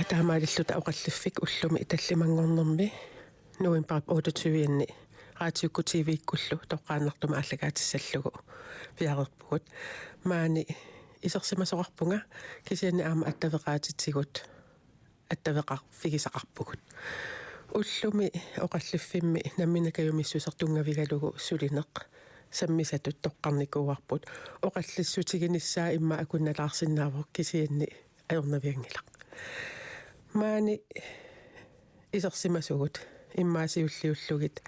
Атаамаалиллута оқаллиффик уллуми италлимангорнэрми November 28-ни Raatiukku TV-иккуллу тоққааннартума аллагаатиссаллугу пиарерпугут маани исерсимасоқарпунга кисианни аама аттавеқаатитсигут аттавеқар фигисақарпугут уллуми оқаллиффимми намминакаюмиссусертунгавигалугу сулинеқ саммисатут тоққарникууарпут оқаллиссутигиниссаа имма акунналаарсиннаавор кисианни аёрнавиангилақ маани исерсимасугут иммаасиуллиуллугит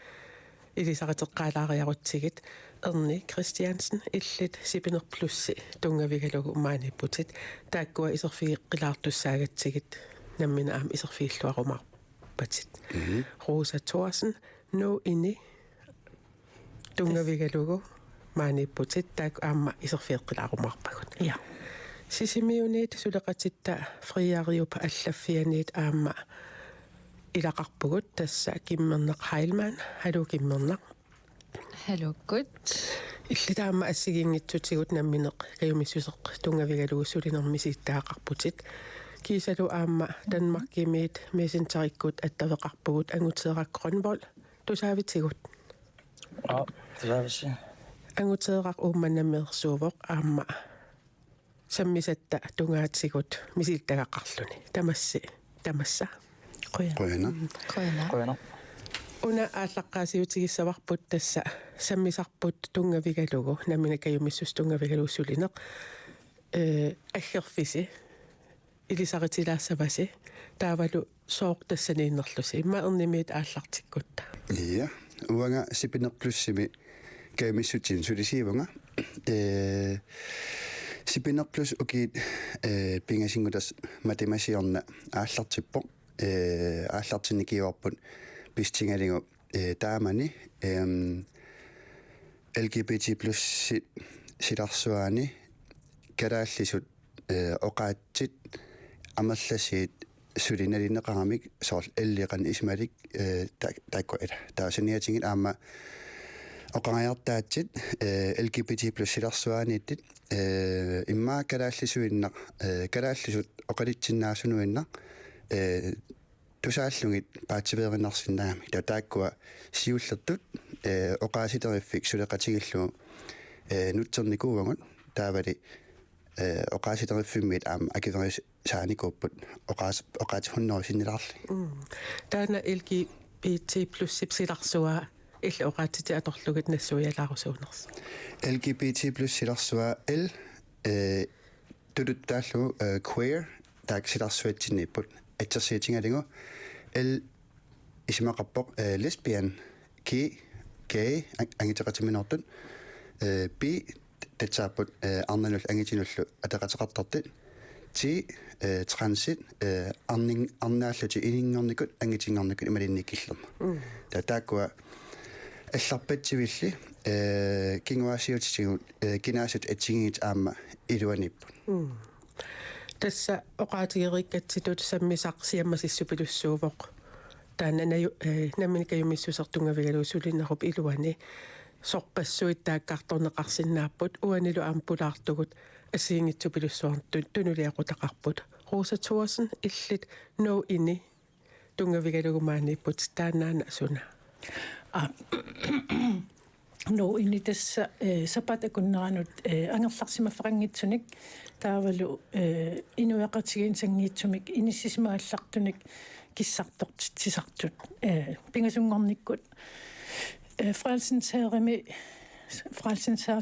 илисаратеққалаариарутсигит Erni Christiansen иллит сипинерплусси тунгавигалугу мааниппутит тааккуа исерфигеққилаартуссаагатсигит наммина аама исерфииллуарумарпатит Rosa Thorsen no inni тунгавигалугу мааниппутит таак аама исерфиеққилаарумарпагут ja сисимиунит сулеқатитта фриариупа аллаффианит аама илақарпугут тасса киммернеқ хайлман халу киммернеқ hallo godt иллитаама ассигингитсутигут намминеқ каюмиссусеқ тунгавигалугусулинермиситтаақарпутит кисалу аама данмаркимиит мессенджериккут аттавеқарпугут ангутерақ Grønvold тусаавитсигут Ja, тусаависси ангутерақ уумманнаммерсуувоқ аама саммисатта тунгаатсигут мисилтагаққарлуни тамасса Qoyana. qoyana уна ааллаққаасиутигиссаварпут тасса саммисарпут тунгавигалугу наминакаюмиссус тунгавигалуусулинеқ аггерфиси илисаритилаассаваси таавалу сооқ тассанииннерлуси имма ернимиит ааллартиккутта Ja, uanga sipinerplussimi kaimissutsin sulisiivunga. Sipinerplus ukit pingasingutas matemasiorna aallartippo aallartinikiuarput pistingalingu taamani LGBT+ silarsuaani kalaallisut oqaatsit amerlasiit sulinalineqaramik soorl elliqan ismalik taakkuila taasaniatingit aama oqangajartaatsit LGBT+ silarsuaaniittit imma kalaallisuinnaq kalaallisut oqalitsinnaasunuinnaq tusaallungit paatsiveerinarsinnaami tataakkua siullertut oqaasiterifik suleqatigillu nutternikuuangut taavali oqaasiteriffimmit aama akiveris saanikuupput oqaati hunnerisinnilаарli таана LGBT+ сипсиларсуа илла оqaatити аторлугит нассуиалаарусуунерс LGBT+ silarsua el tututtaalluu queer taak silarsuatsinniipput atsersiitingalingu el isimaqarpoq lesbian gay angiteqatiminortut bi tatsaaput arnanul angitinullu ataqateqartartit ti transit arnaalluti ininngornikut angitingornikut imalinnikkillerma tataakua алларпатсивилли кингуасиутитигут кинаасут атсигиит аама илуанииппут тасса оqaатигериккатситут саммисарсиаммасиссупилуссуувоқ таананаю намминикаюмиссусертунгавигалуусулиннеруп илуани сорпассуит тааккарторнеқарсиннааппут уанилу аампулаартугут ассигингитсупилуссуартут тунулиақутақарпут Rosa Thorsen иллит no inni тунгавигалугумаанииппут таанаана асуна no inni tässä sapatakunnaanut angerlarsimaferangitsunik taavalu inuaqatigiin sangiitsumik inissismaаллартуник kissartortitsisartut pingasungornikkut frelsensherrimi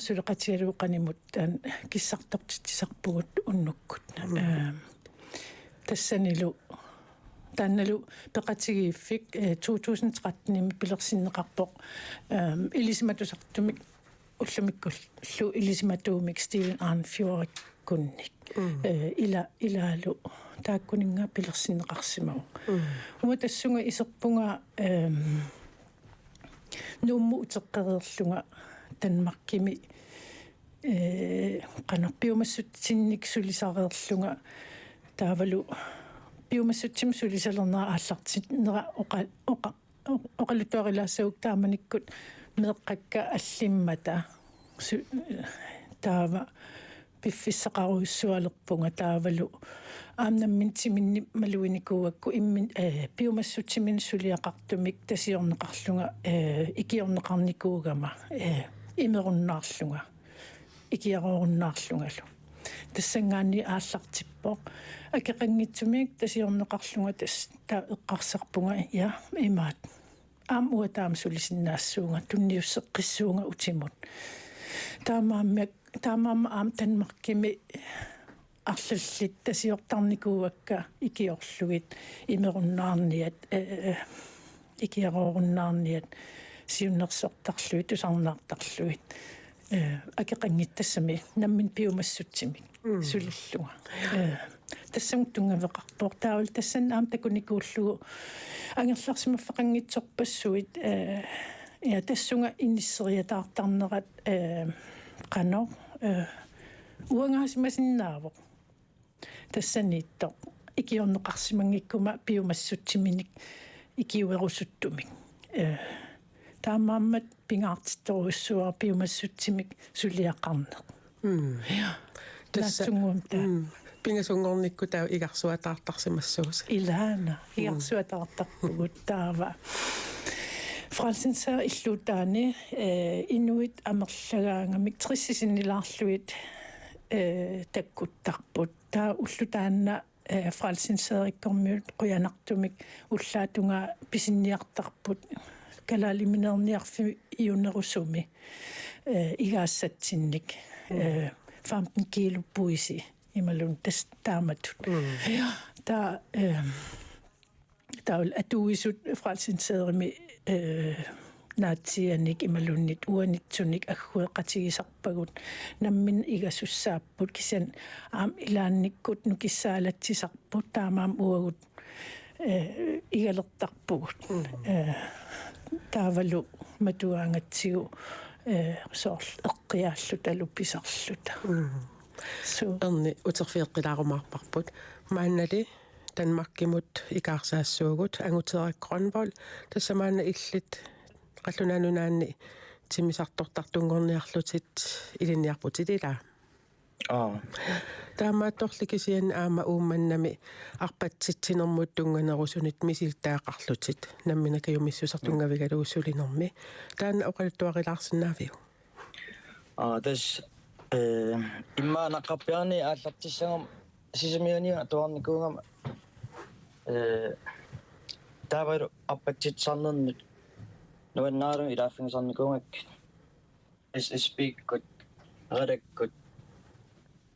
suleqatigaluuqanimut taan kissartortitsisarpugut unnukkut tassanilu таанналу пеқатигииффик 2013-ими пилерсиннеқарпоқ илисиматусартумик уллумиккуллу илисиматуумик Стивен Арнфьорд кунник илаалу тааккунинга пилерсиннеқарсимау ума тассунга исерпунга нуумму утеққерерлунга танмаркими канарпиумассутсинник сулисареерлунга таавалу piumassutsim sulisalernera aallartitnera oqaluttuarilaassauк taamaниkkут meeqqakka аллиммата таава пиффиссақаруйссуалерпунга таавалу аамнаммин тиминни малуиникууакку иммин пиумассутсимин сулиақартумик тасиорнеқарлунга икиорнеқарникуугама имеруннаарлунга икиарооруннаарлунгалу тассангаани ааллартиппоқ акеқангитсумик тасиорнеқарлунга тас таа эққарсарпунга я имаат аам уатаам сулисиннаассуунга тунниуссеққиссуунга утимут таамаама аам танмаркими арлллит тасиортарникууакка икиорлугит имеруннаарниат икиарооруннаарниат сиуннерсортарлуит тусарнаартарлуит акеқангиттассами наммин пиумассутсимик сулиллуга тассам тунгавеқарпоо таавал тассан аам такуникууллугу ангерларсимаффақангитсорпассуит я тассунга иниссериатаартарнерат qano уангаасимасиннаавоқ тассаниитто икиорнеқарсимангиккума пиумассутсиминик икиуерусуттумик таамааммат пингаартитторуссуа пиумассутсимик сулиақарнеқ тассунгуум таа пингасунгорникку таа игарсуатаартарсимассуус илаана игарсуатаартарпугут таава Frelsensær иллутаани инуит амерлагаангамик триссисиннилаарлуит таккуттарпут таа уллутаанна Frelsensærikkormiut quyanartumik уллаатунга писинниартарпут калаалиминерниарфи иунерусуми игаассатсинник 15 кило puisi ималун тас тааматут таа таул атуисут Frelsensærimi наатсианик ималуннит уанитсуник аггуэқатигисарпагут наммин игасуссааппут кисан аам илаанниккут нукиссаалатсисарпут таамаам уагут игалертарпугут таавалу матуаангатсигу соорл эққиааллу талупписарлута су эрни утерфиэққилаарумаарпарпут мааннали Danmarkimut икаарсаассуугут ангутерак Grønvold тассамаана иллит qallunanunaanni тимисартортартунгорниарлутит илиниарпутилила таамаатторликисиан аама уумманнами арпатситсинермут тунганерусунит мисилтаақарлутит намминакаюмиссусартунгавигалуусулинерми таана оқалуттуарилаарсинаавиу тас иммаанаққарпиарни ааллартиссагам сисимиуниа туарникуугама таавару аппатситсарнернут нуаннаару илааффингсарникуугак SSB кот радаккот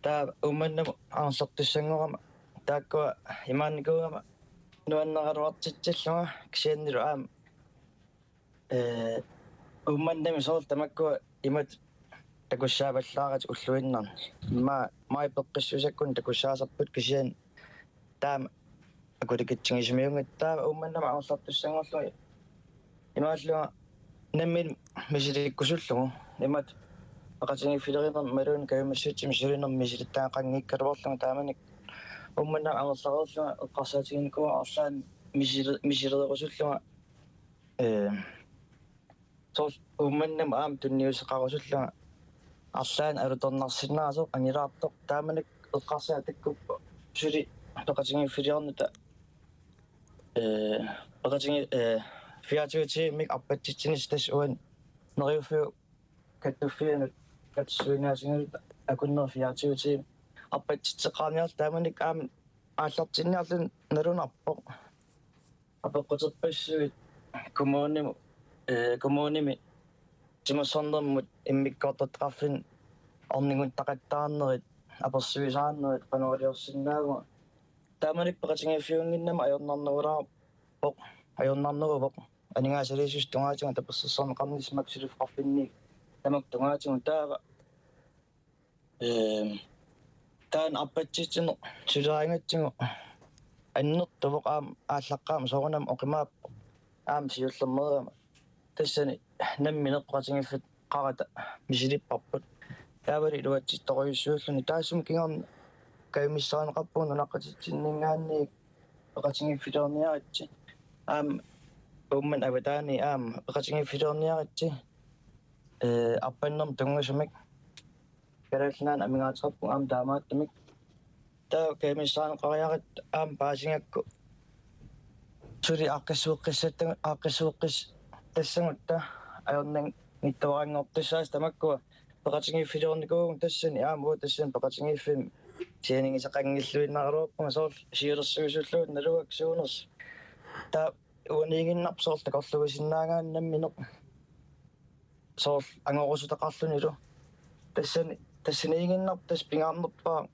таа уманнам аансортуссангорама тааккуа имаанникуугама нуаннераруартитсаллуга кисианнилу аама уманнами соол тамаккуа имат такуссааваллаарат уллуиннарни май пеққиссусаккун такуссаасарпут кисиан таама акуликитсигисмиунгат таава умманнама аусартуссангорлуи имааллуа наммин мисиликкусуллугу имат акатинги филеринер малуун каюмассуутсим сулинер мисилиттаақангиккалуорлуга тааманик умманнама аусарлерлуга эққарсаатигинкуа орлаан мисилерерусуллуга сос умманнама аам тунниусеқарусуллуга арлаан алутернарсинаасо ангилаартоқ тааманик эққарсаа таккуппа сули тоқатинги филернута тоқатинги фиатуути мик аппатситсинис тас уан нериуфиу каттуффианут катсуинаасингулта акуннер фиатуути аппатситсеқарниар тааманик аам ааллартинниарлун налунарпоқ апеққутерпассуит коммуними тимасондермут иммиккортаттараффин орнингун тақаттаарнерит аперсуисааннерит панорилиорсиннаагуа тааманик пеқатингиффиунгиннама аёрнарнагулаа аёрнарнагувоқ анингаасалисус тунгаатига таперсерсорне қарнисмак сулифқарфинни тамак тунгаатигу таава таан аппатситсинер сулераангатсигу аннертувоқ аам ааллаққаама соорунам оқимааппо аам сиуллермериама тассани намминеққатингиффит қарата мисилиппарпут таавали луатситторуйуссууллуни таасум кигорна каймиссаанеқарпуун унаққатитсиннингаанни пеқатингиффилерниаритси аам умман аватаани аам пеқатингиффилерниаритси аппаннерм тунгасумик пералнaan амигаатеқарпу аам таамааттамик таа кемиссаан қариарит аам паасингакку сули ааққиссуоққис тассангутта аёрнан ниттаваангортуссаас тамаккуа пеқатингиффилерникуугун тассани аамуу тассан пеқатингиффим тианингисақангиллуиннаруаппунга соорл сиулерсуисуллуут налуак суунерс таа уанигиннарп соорл такорлугисиннаагааннамминеқ соорл ангорусутақарлунилу тассаниигиннарп тас пингаарнерпаа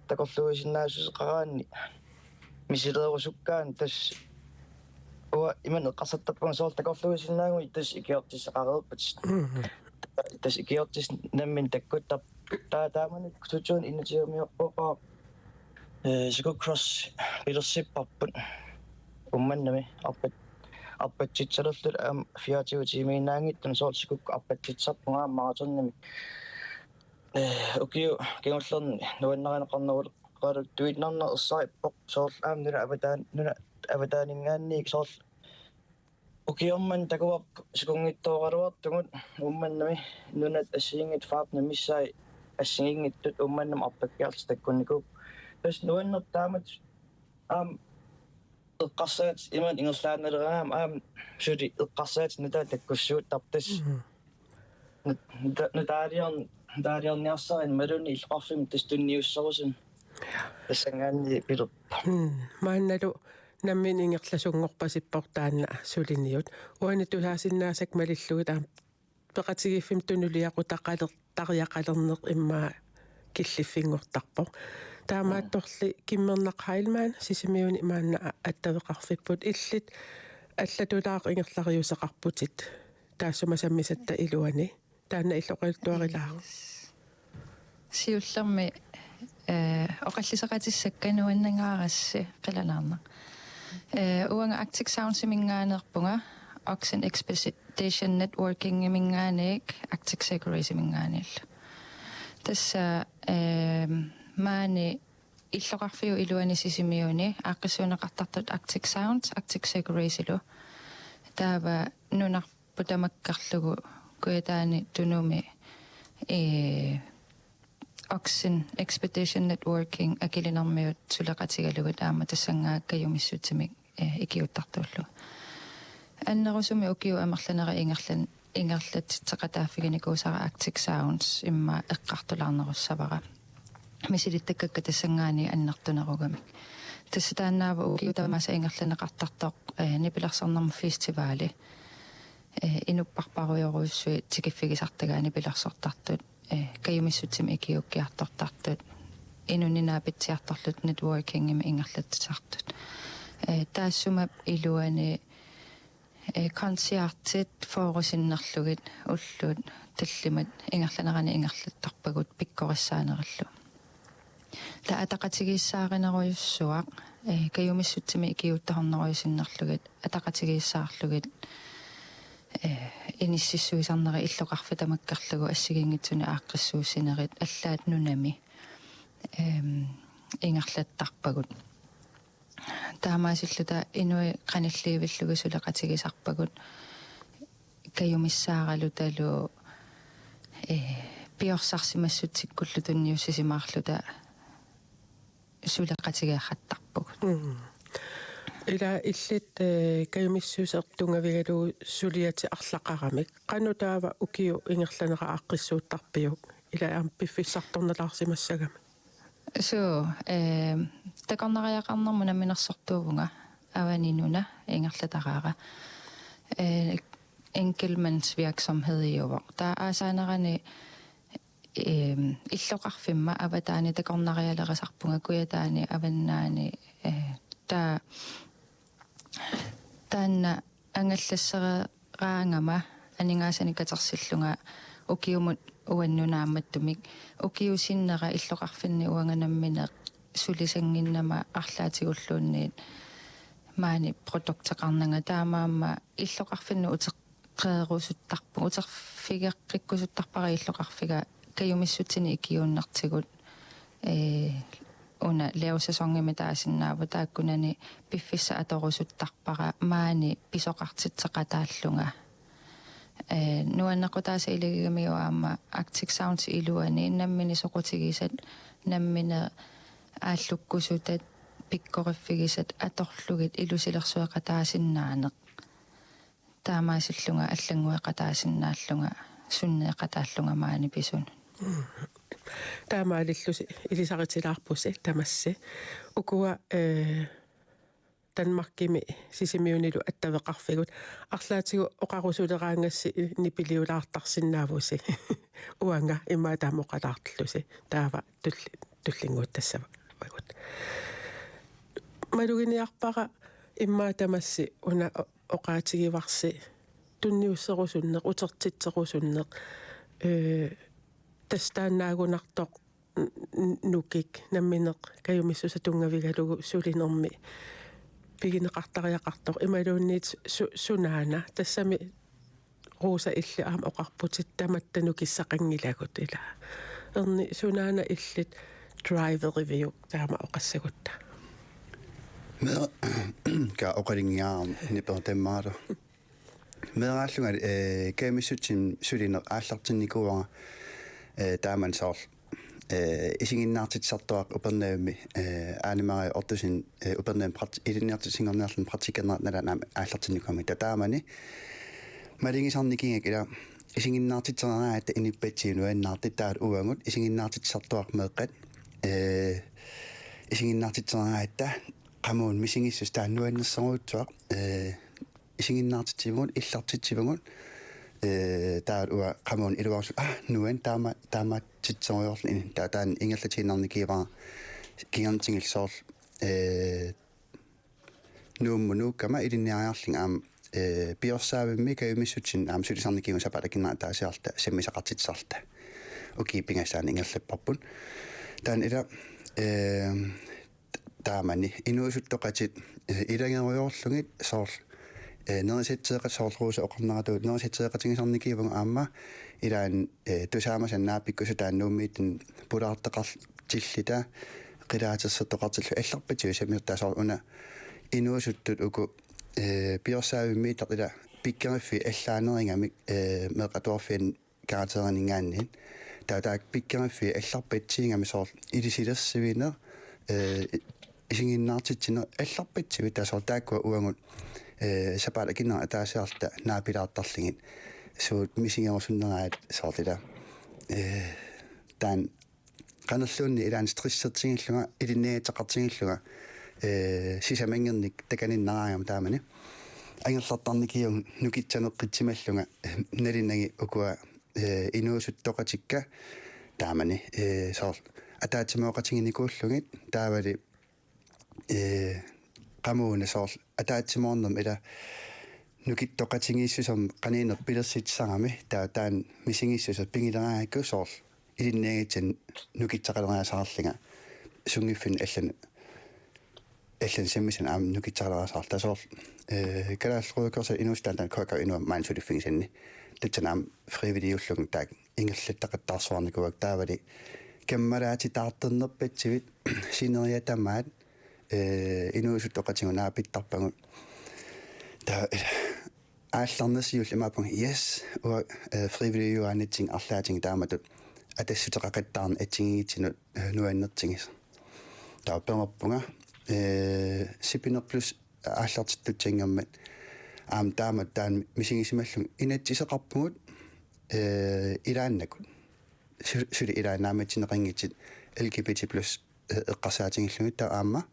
такорлугисиннаасусеқараанни мисилерусуккаан тас уа иман эққарсаттарпунга соорл такорлугисиннаагуи тас икиортиссақареерпат тас икиортис наммин таккуттар тааманит кутуун иннатиумиорпоқаа сику кросс лидершиппарпут умманнами арпатситсалерлут аам 24 тиминаангиттун соорл сикук арпатситсарпунгаа маратоннами окиу кенгуллерни нуаннаринеқарнерул qalu tuitnarna ersaippoq soorl aamnuna avataaninggaanniik soorl ukiorman takuap sikungittoqaluartugut ummannami nunat assiingit faapna missai ассигингиттут умманнам арпаккиарс таккунникуп тас нуаннер таамат аам эққарсаат иман ингерлааналераам аам сули эққарсаат нутаа таккуссуут тартас нутаалиорниарсарин малуни иллеқарфим тастунниуссерусин тассангаанни пилуп маанналу наммин ингерласунгорпасиппортаанна сулиниут уани тулаасиннаасак малиллугит аам пеқатигиффим тунулиақу тариақалернеқ иммаа киллиффингортарпо таамаатторли киммернақхайлмаан сисимиуни маанна аттавеқарфиппут иллит аллатулаақ ингерлариусеқарпутит таассумасаммисатта илуани таанна иллоқилтуарилаа сиуллерми оқаллисеқатиссаккануаннангаарасси қилалаарна уанга Arctic Sounds имингаанерпунга Oxen Expedition Networking имингааник Arctic Security имингаанилла тасса маани иллоқарфиу илуани сисимиуни ааққиссуунеқартартут Arctic Sounds Arctic Security лу таава нунарпутамаккарлугу куятаани тунуми Oxen Expedition Networking акилинармиут сулеқатигалугут аама тассангааккаюмиссутимик икиуттартууллу аннерусуми укиу амерланера ингерлатсеқатааффигиникуусара Arctic Sounds имма эққартулаарнеруссавара мисилиттаккакка тассангаани аннертунеругамик тассатаанаава укиу тамаса ингерланеқартартоқ нипилерсарнарма фестивали инуппарпаруйоруссуи тикиффигисартагаани пилерсортартут каюмиссутсими икиуккиартортартут инунinaapitсиарторлут networking-ими ингерлатсартут таассумап илуани концертит форусиннерлугит уллут таллимат ингерланерани ингерлаттарпагут пиккориссаанераллу таатақатигиссааринеруйуссуақ каюмиссутсими икиуттахорнеруйусиннерлугит атақатигиссаарлугит иниссиссуисарнери иллоқарфитамаккарлугу ассигингитсуни ааққиссуусинерит аллаат нунами ингерлаттарпагут таамаасиллута инуи қаналливиллугу сулеқатигисарпагут каюмиссааралуталу пиорсарсимассутсиккуллу тунниуссисимаарлута сулеқатигиахаттарпагут ила иллит каюмиссуусертунгавигалу сулиати арлақарамик қанутаава укиу ингерланера ааққиссууттарпиук ила аам пиффиссарторналаарсимассагами so такорнариақарнэрмуна минерсортуувнга аванинуна ингерлатараара enkeltmandsvirksomhed i år. Der er saanerani иллоқарфимма аватаани такорнариалерасарпунга куятаани аваннаани таанна ангаллассераангама анингаасани катерсиллунга укиумут уаннунаамматтумик укиусиннера иллоқарфинни уанганаммине сулисангиннама арлаатигуллуунниит маани продуктеқарнага таамаама иллоқарфинну утеққеерусуттарпу утерфигеққиккусуттарпара иллоқарфига каюмиссутсини икиууннартигут уна леусасонгими таасиннаава тааккунани пиффисса аторусуттарпара маани писоқартитсеқатааллунга nuannaqutaasa iligigamiuaama Arctic Sounds iluani nammini soqutigisat nammine ааллуккусутат пиккориффигисат аторлугит илусилерсуэкатаасиннааneq таамаасиллунга аллангуэкатаасиннааллунга суннеэкатааллунга маани писун таамаалиллуси илисаритилаарпуси тамасси укуа танмаркими сисимиунилу аттавеқарфигут арлаатигу оқарусулераангасси нипилиулаартарсинаавуси уанга имма таамоқалаартиллуси таава туллингуут тассава вагут малугиниарпара имма тамасси уна оқаатигиварси тунниуссерусуннеқ утертитсерусуннеқ тастаанаагунартоқ нукик намминеқ каюмиссуса тунгавигалугу сулинерми пигинеқартариақартоқ ималуунниит сунаана тассами рууса илли аама оқарпутит таматтану киссақангилагут ила ерни сунаана иллит driver review таама оқассагутта ка оқалингиаа нипертэммаало мерааллунга кэмисутсин сулинеқ ааллартинникуара тааман соор исигиннаартитсартуақ упернаами анимари ортусин упернаам илинниартисингорнерлун практикернерналанаами ааллартинникуами татаамани малингисарникингак ила исигиннаартитсернараата иниппатсиунуаннаартитаат уангут исигиннаартитсартуақ меэққат исигиннаартитсернараата qamуун мисингиссус тааннуаннерсоруутсуақ исигиннаартитсивгут иллартитсивгут таат уа qamуун илуарсу нуан тааматитсориорлин таан ингерлатииннарникиивара кигантингилсоор нууммунууккама илинниариарлин аама биорсаавимми каюмиссутсин аама сулисарникиума сапалакиннаа таасиарта саммисақартитсарта укипингасаан ингерлаппарпут таан ила таамани инуусуттоқатит илангеруйоорлугит соор нериситсеэқат соорлууса оқарнаратуут нериситсеэқатингисарникиивага аама илаан тусаамасан наапиккусу тааннууммииттин пулаартеқартиллита қилаатерсертоқартиллу алларпатиу самиертаасоор уна инуусуттут уку биорсаавиммиитақ ила пиккериффи аллаанерингамик меқатуарфиан каатернингааннин таатаак пиккериффи алларпатсиингами соор илисилерсивинер исигиннаартитсинер алларпатсиви таасоор тааккуа уангут сапалакиннера таасиарта наапилаартарлигит суут мисингерсуннераат соортила таан канерлуунни илаан стриссертингиллуга илиннеатеқартингиллуга сисамангерник таканиннараангам таамани ангерлартарникиун нукитсанеққитсималлунга налиннаги укуа инуусуттоқатикка таамани соор атаатимооқатингиникууллугит таавали qamууна соор атаатимоорнам ила нукиттоқатингииссусерм қаниинер пилерситсарами таан мисингиссусер пингилераакку соор илиннаагитсан нукитсақалераасаарлинга сунгиффин аллан саммисан аам нукитсақалераасаар тасоор калааллуукерса инуустаан кока инуа маансулиффигисанни татсанаам фривилиуллугун таак ингерлаттақаттаарсуарникуак таавали каммараатитаартернерпатсивит синериатамаат инуусуттоқатингунаа питтарпагут таа аалларнасиул имаапун yes уа фривилиуаанитсин арлаатинг тааматут атассутеқақаттаарна атсигигитсинут нуаннертингис таа пемаппунга сипинер плюс ааллартиттутсингаммат аам таамат таан мисигисималлун инатсисеқарпугут илааннакут сули илаанааматсинеқингитсит LGBT+ эққарсаатингиллугит таа аама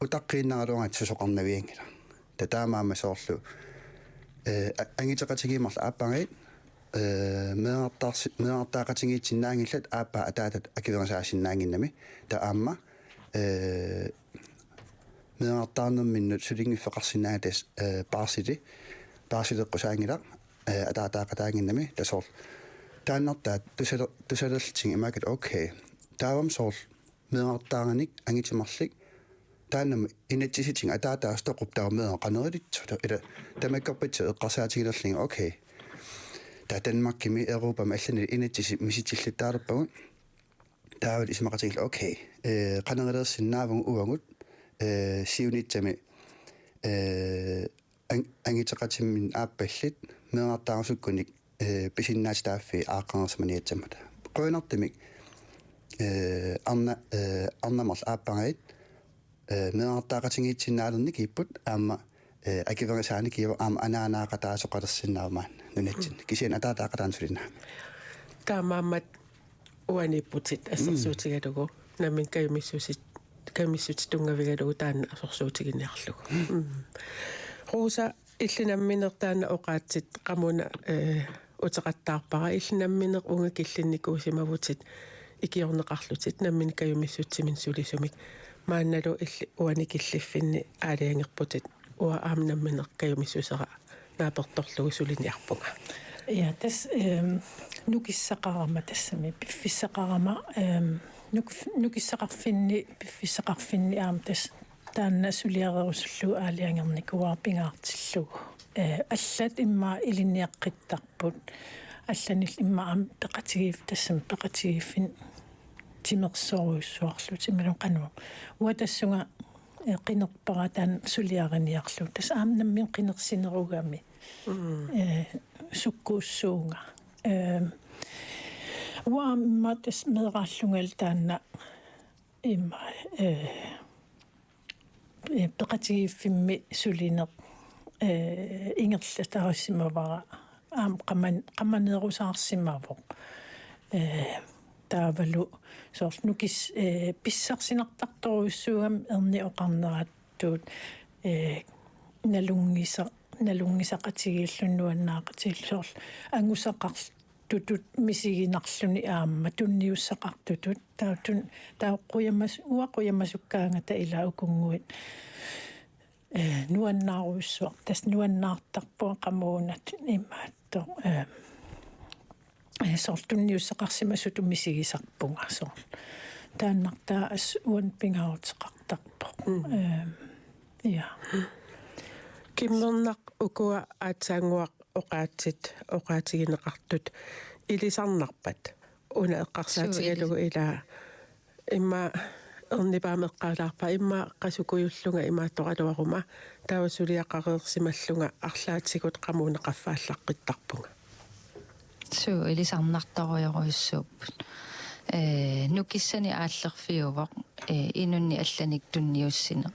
утаққииннагалуарат сусоқарнавиангила татаамаама соорлу ангитеқатигимарла ааппагит меартаақатингиитсиннаангиллат ааппа атаатат акиверсаасиннаангиннами таа аама меартаарнерминнут сулингиффеқарсинаатас парсилеққусаангила атаатаақатаангиннами тасоор тааннартаат тусалерлтин имаакат окей таавам соор меартааганик ангитимарлик тааннам инатсиситин атаатаастоқуп таамеа қанерилитсута ила тамаккарпатсу эққарсаатигилерлин окей та Danmarkими Европам аллани инатсиси миситиллуттаалерпагут таавал исмақатигил окей қанерилерсиннаавун уангут сиунитсами ангитеqatimmin ааппаллит меэртаарсуккуник писиннаатааффи ааққарсманиатсамата қуинартимик арнамерл ааппагаит меэртаақатингиитсиннаалерник иппут аама акиверисаани киева аама анаанаақатаасоқалерсиннаавмаан нунатсин кисиан атаатаақатаансулинаа таамааммат уаниппутит ассерсуутигалугу намин каймиссут тунгавигалугу таанна асорсуутигинниарлугу Rosa иллинамминертаана оқаатсит qamuna утеқаттаарпара иллинамминер унга киллинникуусимавутит икиорнеқарлутит наммин каюмиссутсимин сулисумик маанналу илли уаникиллиффинни аалиангерпутит уа аамнамминер каюмиссусера нааперторлугу сулиниарпунга Ja, tas nukissaqarama tassami piffissaqarama nukissaqarfinni piffissaqarfinni aam tas taanna suliarerusullu aaliangernikkuarpingaartillugu аллат имма илинниаққиттарпут алланил имма ам пеқатигиф тассам пеқатигиффин тимерсоруйссуарлу тималун қануу уатассунга қинерпара таан сулиариниарлу тас аамнаммин қинерсинеругами суккууссуунга уаамма тас мерааллунгал таанна имма пеқатигиффимми сулинеқ ингерлатаариссимавара аам qammaneerusaarssimmaavoq таавалу соорнукис писсарсинартарторуйссуугам ерни оқарнерааттуут налунгисақатигииллуннуаннаақатигиллуорл ангусақартутут мисигинарлуни аама тунниуссақартутут таутун тааққуямас уақуямасуккаангата ила укунгуит nuannaaruissuaq tas nuannaartarpua qamuunat immaatto sortunniussaqarsimasut umisigisarpunga so taannartaa as uan pingaruteqartarpoq ja kimmerneq ukua aatsaanguaq oqaatigineqartut ilisarnarpat una eqqarsaatigalugu ila imma ernipaamеққалаарпа имма qasukuyullunga имааттоқалуарuma таавасулиаққареерсималлунга арлаатсигут qamунеқаффааллаққиттарпунга су илисарнартаруйоруйссууппут нукиссани ааллерфиувоқ инунни алланик тунниуссине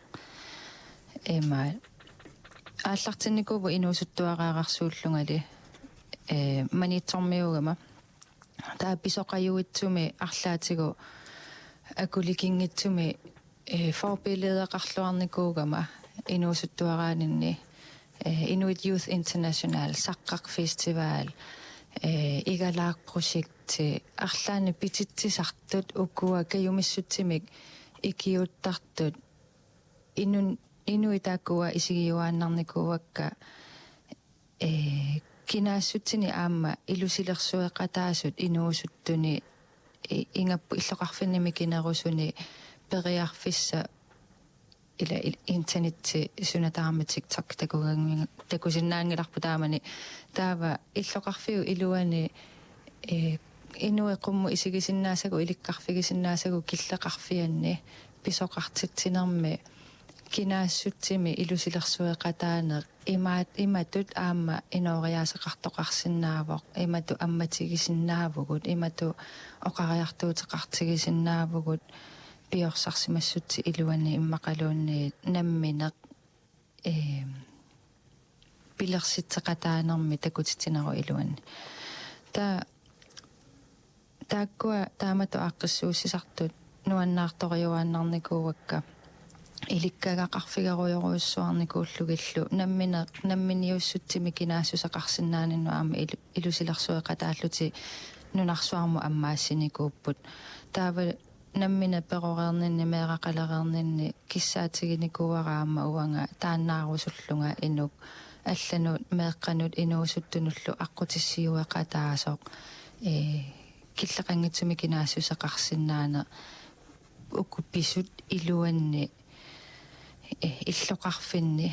эма ааллартинникуупу инуусуттуараарсууллунгали маниттормиугама таапписоқаюитсуми арлаатигу акуликингитсуми форбиледеқарлуарникуугама инуусуттуараанинни Inuit Youth International Saqqaq Festival Igalaaq project арлаани пититсисартут уккуа каюмиссутсимик икиутартут инуитааккуа исигиуааннарникуакка кинаассутсини аама илусилерсуеқатаасут инуусуттуни ингаппу иллоқарфинними кинерусуни периарфисса ила интернетти сунатаарми TikTok такусиннаангиларпу таамани таава иллоқарфиу илуани инуэқумму исигисиннаасагу иликкарфигисиннаасагу киллеқарфианни писоқартитсинерми кинаассутсими илусилерсуеқатаанеқ иматут аама инориаасеқартоқарсинаавоқ имату амматигисиннаавгут имату оқариартуутеқартигисиннаавгут пиорсарсимассутси илуани иммақалуунни намминеқ пилерситсеқатаанерми такутитинеру илуани тааккуа таамату аққиссууссисартут нуаннаарториуааннарникууакка иликкагақарфигаруйоруйссуарникууллугиллу намминиуссутсими кинаассусақарсиннаанинну аама илусилерсуеқатааллути нунарсуарму аммаассиникууппут таава наммина перорернинни меэқалерернинни киссаатигиникуараама уанга тааннаарусуллунга инук алланут меэққанут инуусуттунуллу аққутиссиуеқатаасоқ киллеқангитсуми кинаассусақарсиннаана укупписут илуанни иллоқарфинни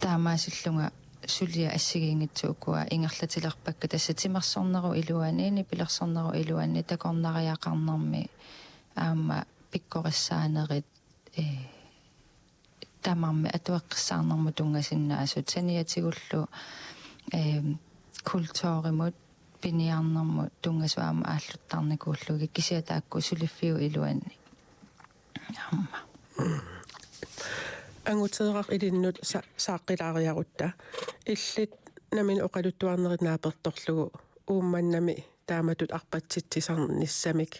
таамаасиллунга сулия ассигиингитсууккуа ингерлатилерпакка тассатимерсорнеру илуаниини пилерсорнеру илуанни такорнариақарнэрми аама пиккориссаанерит тамарми атуэққиссаарнэрму тунгасиннаасут саниатигуллу культуоримут пиниарнэрму тунгасуама ааллуттарникууллуги кисиатаакку сулиффиу илуанни амма ангутерақ илиннут сааққилаариарутта иллит намин оқалуттуарнеринааперторлугу уумманнами тааматут арпатситсисарниссамик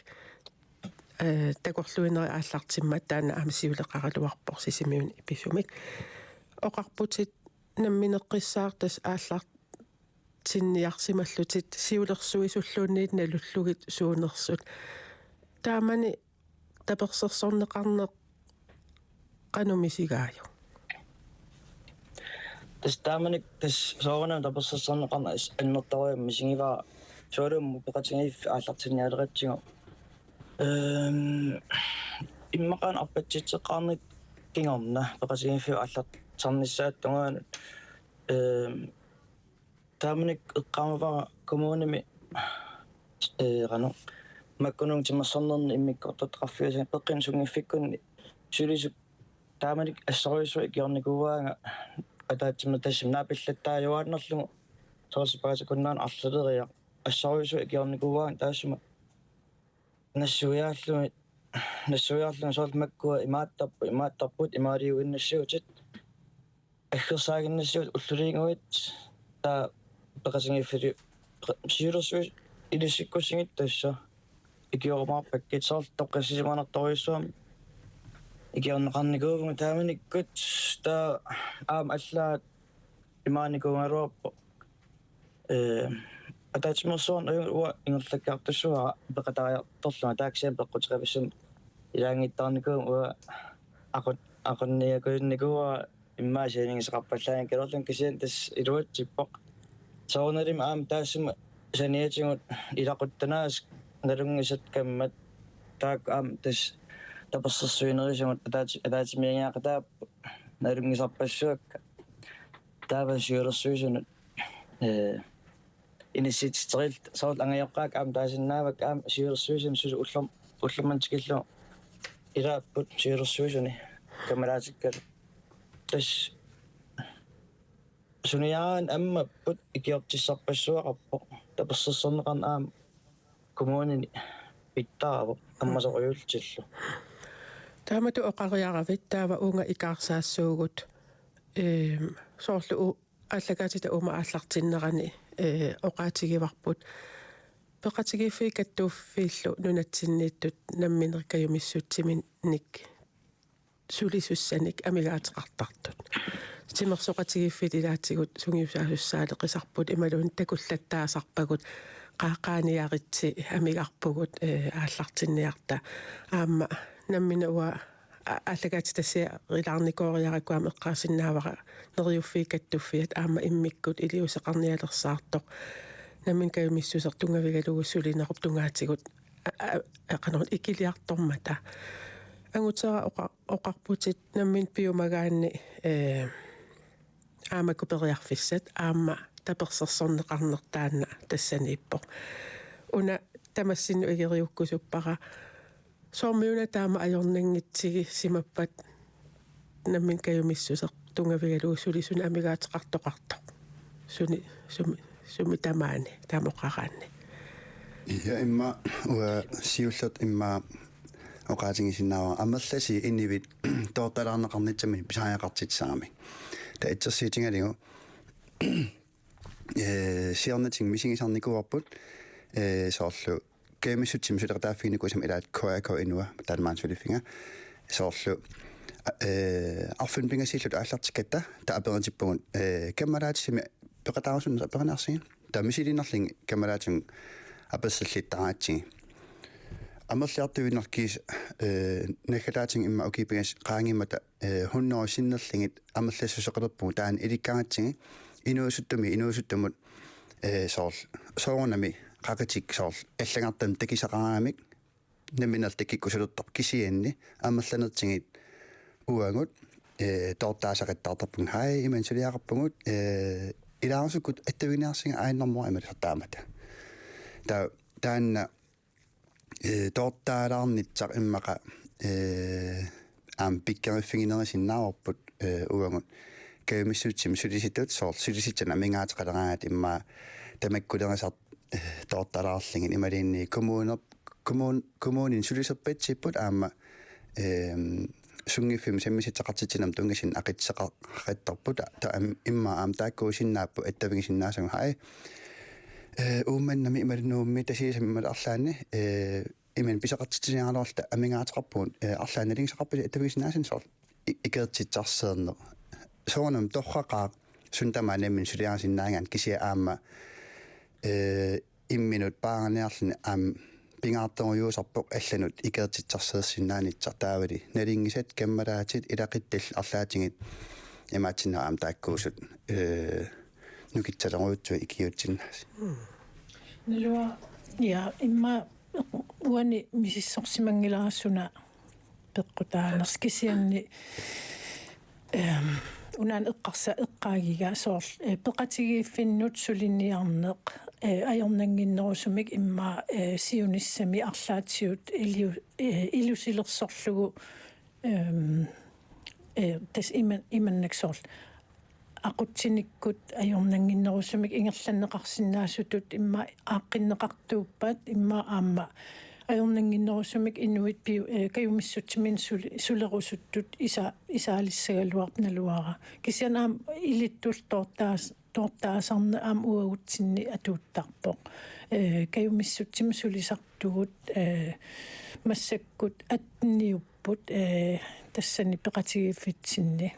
такорлуинери ааллартиммат таана амсиулеқаралуарпор сисимиун иписумик оқарпутит намминеққиссаартас аалларт синниарсималлутит сиулерсуисуллуунниит налуллугит суунерсут таамани таперсерсорнеқарнеқ qanumisigaaju tas taamanik tas soorana tapersarnerqarna annertarium misingiva soorummu peqatingiif aallartinnialeqatsigu иммакаан арпатситеқарник кингорна пеқасигиффиу аллартарнissaat тунгаанут тааманик эққамавара коммуними qaну маккунун тимассорнерни иммиккортоттеқарфиуса пеққин сунгиффиккунни сулису тааманик ассориусу икиорникууаага атаатсима тассимнаа пиллаттаажуааннерлугу соорсипаасакуннаан арлалериа ассориусу икиорникууаага таассума нассуяаллуми соорл маккуа имааттарпут имаалиуиннассуутит аггерсаагиннассуут уллулиингуит таа пеқасингиффили сиулерсуис илиссиккуссигит тасса икиормаарпаккит соорл тоққассисиманерторюссуами икиорнеқарникуугу тааманиккут таа аам аллаат имааникуунгаруарпо атаатсимерсуун уа ингерлаккаартуссуа пеқатариарторлума тааксиам пеққутеқависсум илаангиттарникуун уа ақунниакуинникуа иммаасианингисеқарпаллаан калерлун кисиан тас илуатсиппоқ соорнерим аам таассума саниатингут илақуттанаас налунгисат каммат таак аам тас таперсерсуинерисумут атаатимиангиақатаап налунгисарпассуакка таавасиулерсуисунут иниситстерил соорл ангайоққаак аам таасиннаавак аам сиулерсуисум сулу уллермантикиллу илааппут сиулерсуисуни камераатиккал тас суниаан аммаппут икиортиссарпассуақарпо таперсерсернеқарна аам коммунини иттаава аммасориултиллу таамату оқариаравит таава унга икаарсаассуугут соорлу аллагаатита ума ааллартиннерани оқаатигиварпут пеқатигиффи каттууффииллу нунатсиннииттут намминеркаюмиссутсимин ник сулисуссаник амигаатеқартартут тимерсоқатигиффит илаатигут сунгиусаасуссаалеқисарпут ималуун такуллаттаасарпагут qaaqaaniaritsi amigarpugut ааллартинниарта аама наммина уа аллагаатитасиа рилаарникориаракуам эққаасиннаавара нериуффиикаттуффиат аама иммиккут илиусеқарниалерсаартоқ наммин каюмиссусер тунгавигалугуссулинеруп тунгаатигут эқанерут икилиартормата ангутера оқарпутит наммин пиумагаанни аама купериарфиссат аама таперсерсорнеқарнертаанна тассанииппо уна тамассину игериуккусуппара соормиуна таама ajornanngitsigi simappat наммин каюмиссусер тунгавигалуусулисуна амигаатеқартоқарто суми тамаани таамоқараанни я имма уа сиуллат имма оқаатингисиннаава аммалласи иннивит тоорталаарнеқарнитсами писааяқартитсаами та итсерсиитингалигу сиарнатинг мисигисарникуарпут соорлу кемисутсим сулеқатааффигникусам илаат коако инуа таанмаансулиффинга соорлу арфунпингасиллут ааллартиккатта тааперитиппугут каммалаатисими пеқатаарусун аперинаарсигин тамисилинерлин каммалаатин апассаллиттараатсиги амерлиартуиннаркис нахалаатин имма окипигас qaangimata hunnorsinnerlingit амерлассусеқалерпу таан иликкаратсиги инуусуттумут соорнами qaqatik soorl аллагартам такисақараамик наминал такиккусулертар кисианни амерланертигит уангут тоортаасақаттартарпун хай имансулиақарпугут илаарсукут аттавиниарсинга аиннэрмуа ималертаамата таанна тоортаалаарнитсақ иммақа аам пиккериффигинерисиннаарпут uangut kayumissutsim sulisitut soort sulisitsan amingaataqaleraat imma tamakkulerisart toortalaarlingin imaliinni kommunin suliserpatsipput aamma sungifim semmisitaqartitinam tungasin aqitseqartarput ta imma aam taakkuusinnaappu attavigisinnaasanga hai uumannami imalinnuummi tasiisam arlaanni imen pisaqartitiniarluarta amingaataqarpuun arlaanalingsaqarpuli attavigisinaasin soort ikeertitsarseerner soonam torraqaaq suntamaanammin suliarsinnaangaan kisia aamma imminut paarniarlini aam pingaartorjuusarpoq allanut ikeertitsarseersinnaanitsar taavali nalingisat kammalaatit ilaqittal arlaatingit imaatsinna aam taakkuusut nukitsaleruyutsui ikiutsinnaasi nalua ja imma uani misissorsimangilaassuna peqqutaanerс kisianni unan eqqaagiga soorl peqatigiiffinnut sulinniarneq ajornanginnerusumik imma siunissami arlaatsiut ilusilersorlugu tas imannaksorl aqutsinikut ajornanginnerusumik ingerlanneqarsinnaasutut imma aaqqinneqartuuppaat imma aamma ajornanginnerusumik inuit piu kayumissutsimin sulerusuttut isaalissagaluarnaluara kisianaam ilittul tortaasarne aam uagutsinni atuuttarpoq kayumissutsim sulisartugut massakkut atniupput tassani peqatigiiffitsinni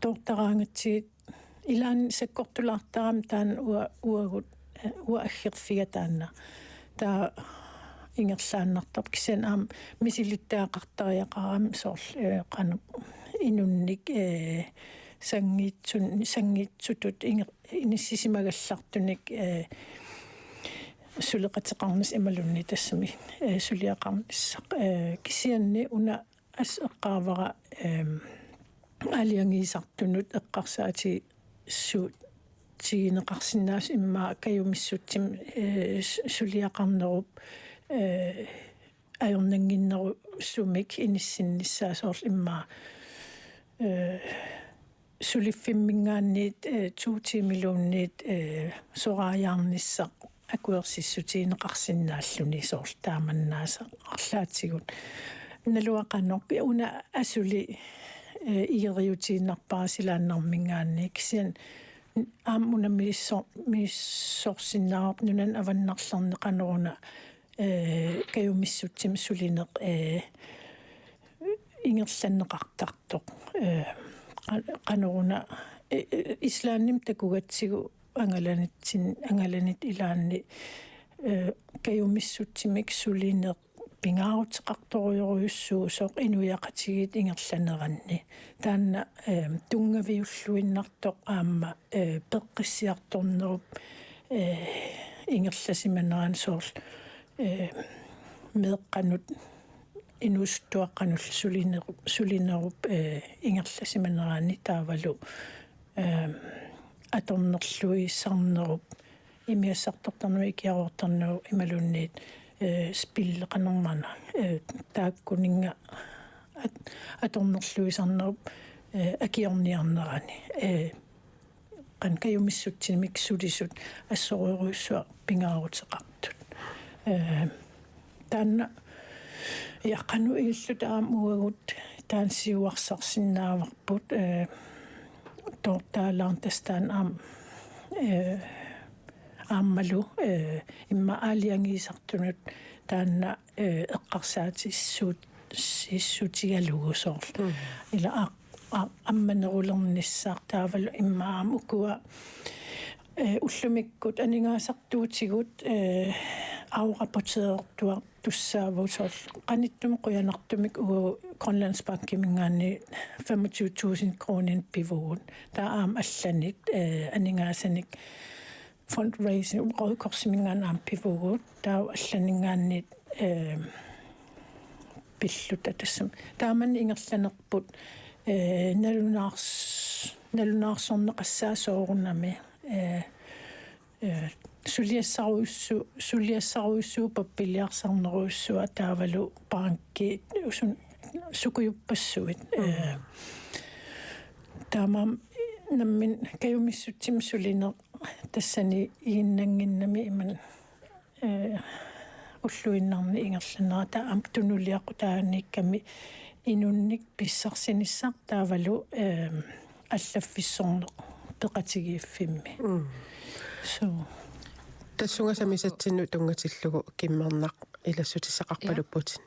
tortaraangatsigit ilaan sakkortulartaram taan uagut uaggerfiga taanna taa ingerlaannartarp kisian aam misilittaaqartariaqaram soorl qanu inunnik sangiitsutut inissisimagallaartunik suleqateqarnis imalunni tassami suliaqarnissaq kisianni una as eqqaavara aliangiisartunut eqqarsaati suut tigineqarsinnaas imma kayumissutsim suliaqarnerup ajornanginneru sumik inissinnissaasooral imma suliffimmингаанниит 2 миллионниит сорааярнissaq акуерсиссутиинеқарсинааллуни соорл тааманнааса арлаатсигут налуақанеқ уна асули иериутииннарпарасилааннармингаанни кисиан аамуна миссорсиннаарп нунан аваннарларнеқанеруна каюмиссутсим сулинеқ ингерланнеқартартоқ qanuruna islaannim takugatsigu angalanit ilaanni kayumissutsimik sulineq pingaarutiqartorioruyussuu soq inuyaqatigit ingerlaneranni taanna tungaviulluinnartoq aamma peqqissiartornerup ingerlasimaneraan soorl meeqqanut inustuaqqanul sulinerup ingerlasimaneraanni taavalu atornerluissarnerup imiassartortarnui ikiaruortarnuu imalunniit spilleqanermana taakkuninga atornerluisarnerup akiorniarnerani qan kayumissutsimik sulisut assoriuruissua pingaarutеqartut taanna yaqanu illut aamuagut taansiuarsarsinnaavarput tortaalartastaan aammalu imma aaliangiisartunut taanna eqqarsaatissut sissutigalugusoorl ila ammanerulernissaar taavalu imma ukua ullumikkut aningaasartuutigut aurapporteertua tussaavusol qanittum quyanartumik ugu Grønlandsbankimingaanni 25,000 kroner pivuun taa aam allanit aningasanik fundraising rødkorsimingaan aam pivuut taa allaningaannit pillut atassam taaman ingerlanerput nalunaarsорneqassaasoorunami suliassaruissuu pappiliarsarneruissua taavalu pankki usun sukujupassuit taama nammin kayumissutsim suliner tassani iinnanginnami iman уллуиннарни ингерланера таа ам тунулиақу тааникками инунник писсарсиниссақ таавалу аллаффиссорнеқ пеқатигииффимми so тассугасамисатсинну тунгатиллугу киммернақ илассутиссақарпалуппутин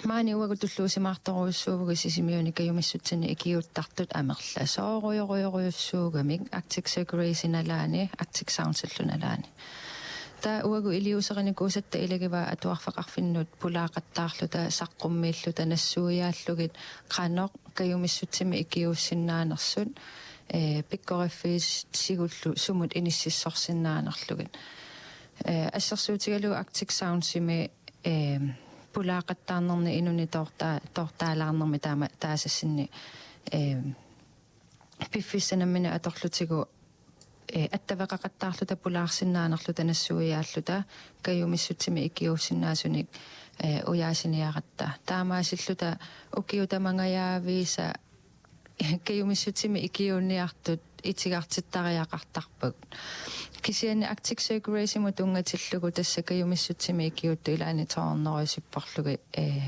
маани уагутуллуусимаарторуйуссуувгу сисимиуни каюмиссутсини икиуттартут амерла сооруйоруйоруйуссуугамик Arctic Circle синалаани Arctic Sound силлуналаани та уагу илиусериникуусатта илагива атуарфақарфиннут пулаақаттаарлута саққуммииллута нассуиааллугит қаноқ каюмиссутсими икиуссиннаанерсут пиккориффис сигуллу сумут иниссиссорсиннаанерлугит ассерсуутигалу Arctic Sound сими пулаақаттаарнерни инуни тортаалаарнерми таама таасассинни пиффиссанаммина аторлутигу аттавеқақаттаарлута пулаарсиннаанерлута нассуиааллута каюмиссутсими икиуссиннаасуник уяасиниаратта таамаасиллута укиутамангаяависа каюмиссутсими икиунниартут итигартиттариақартарпак кисиани Arctic Circle симу тунгатиллугу тасса каюмиссутсими икиутту илаани тоорнерисиппарлуги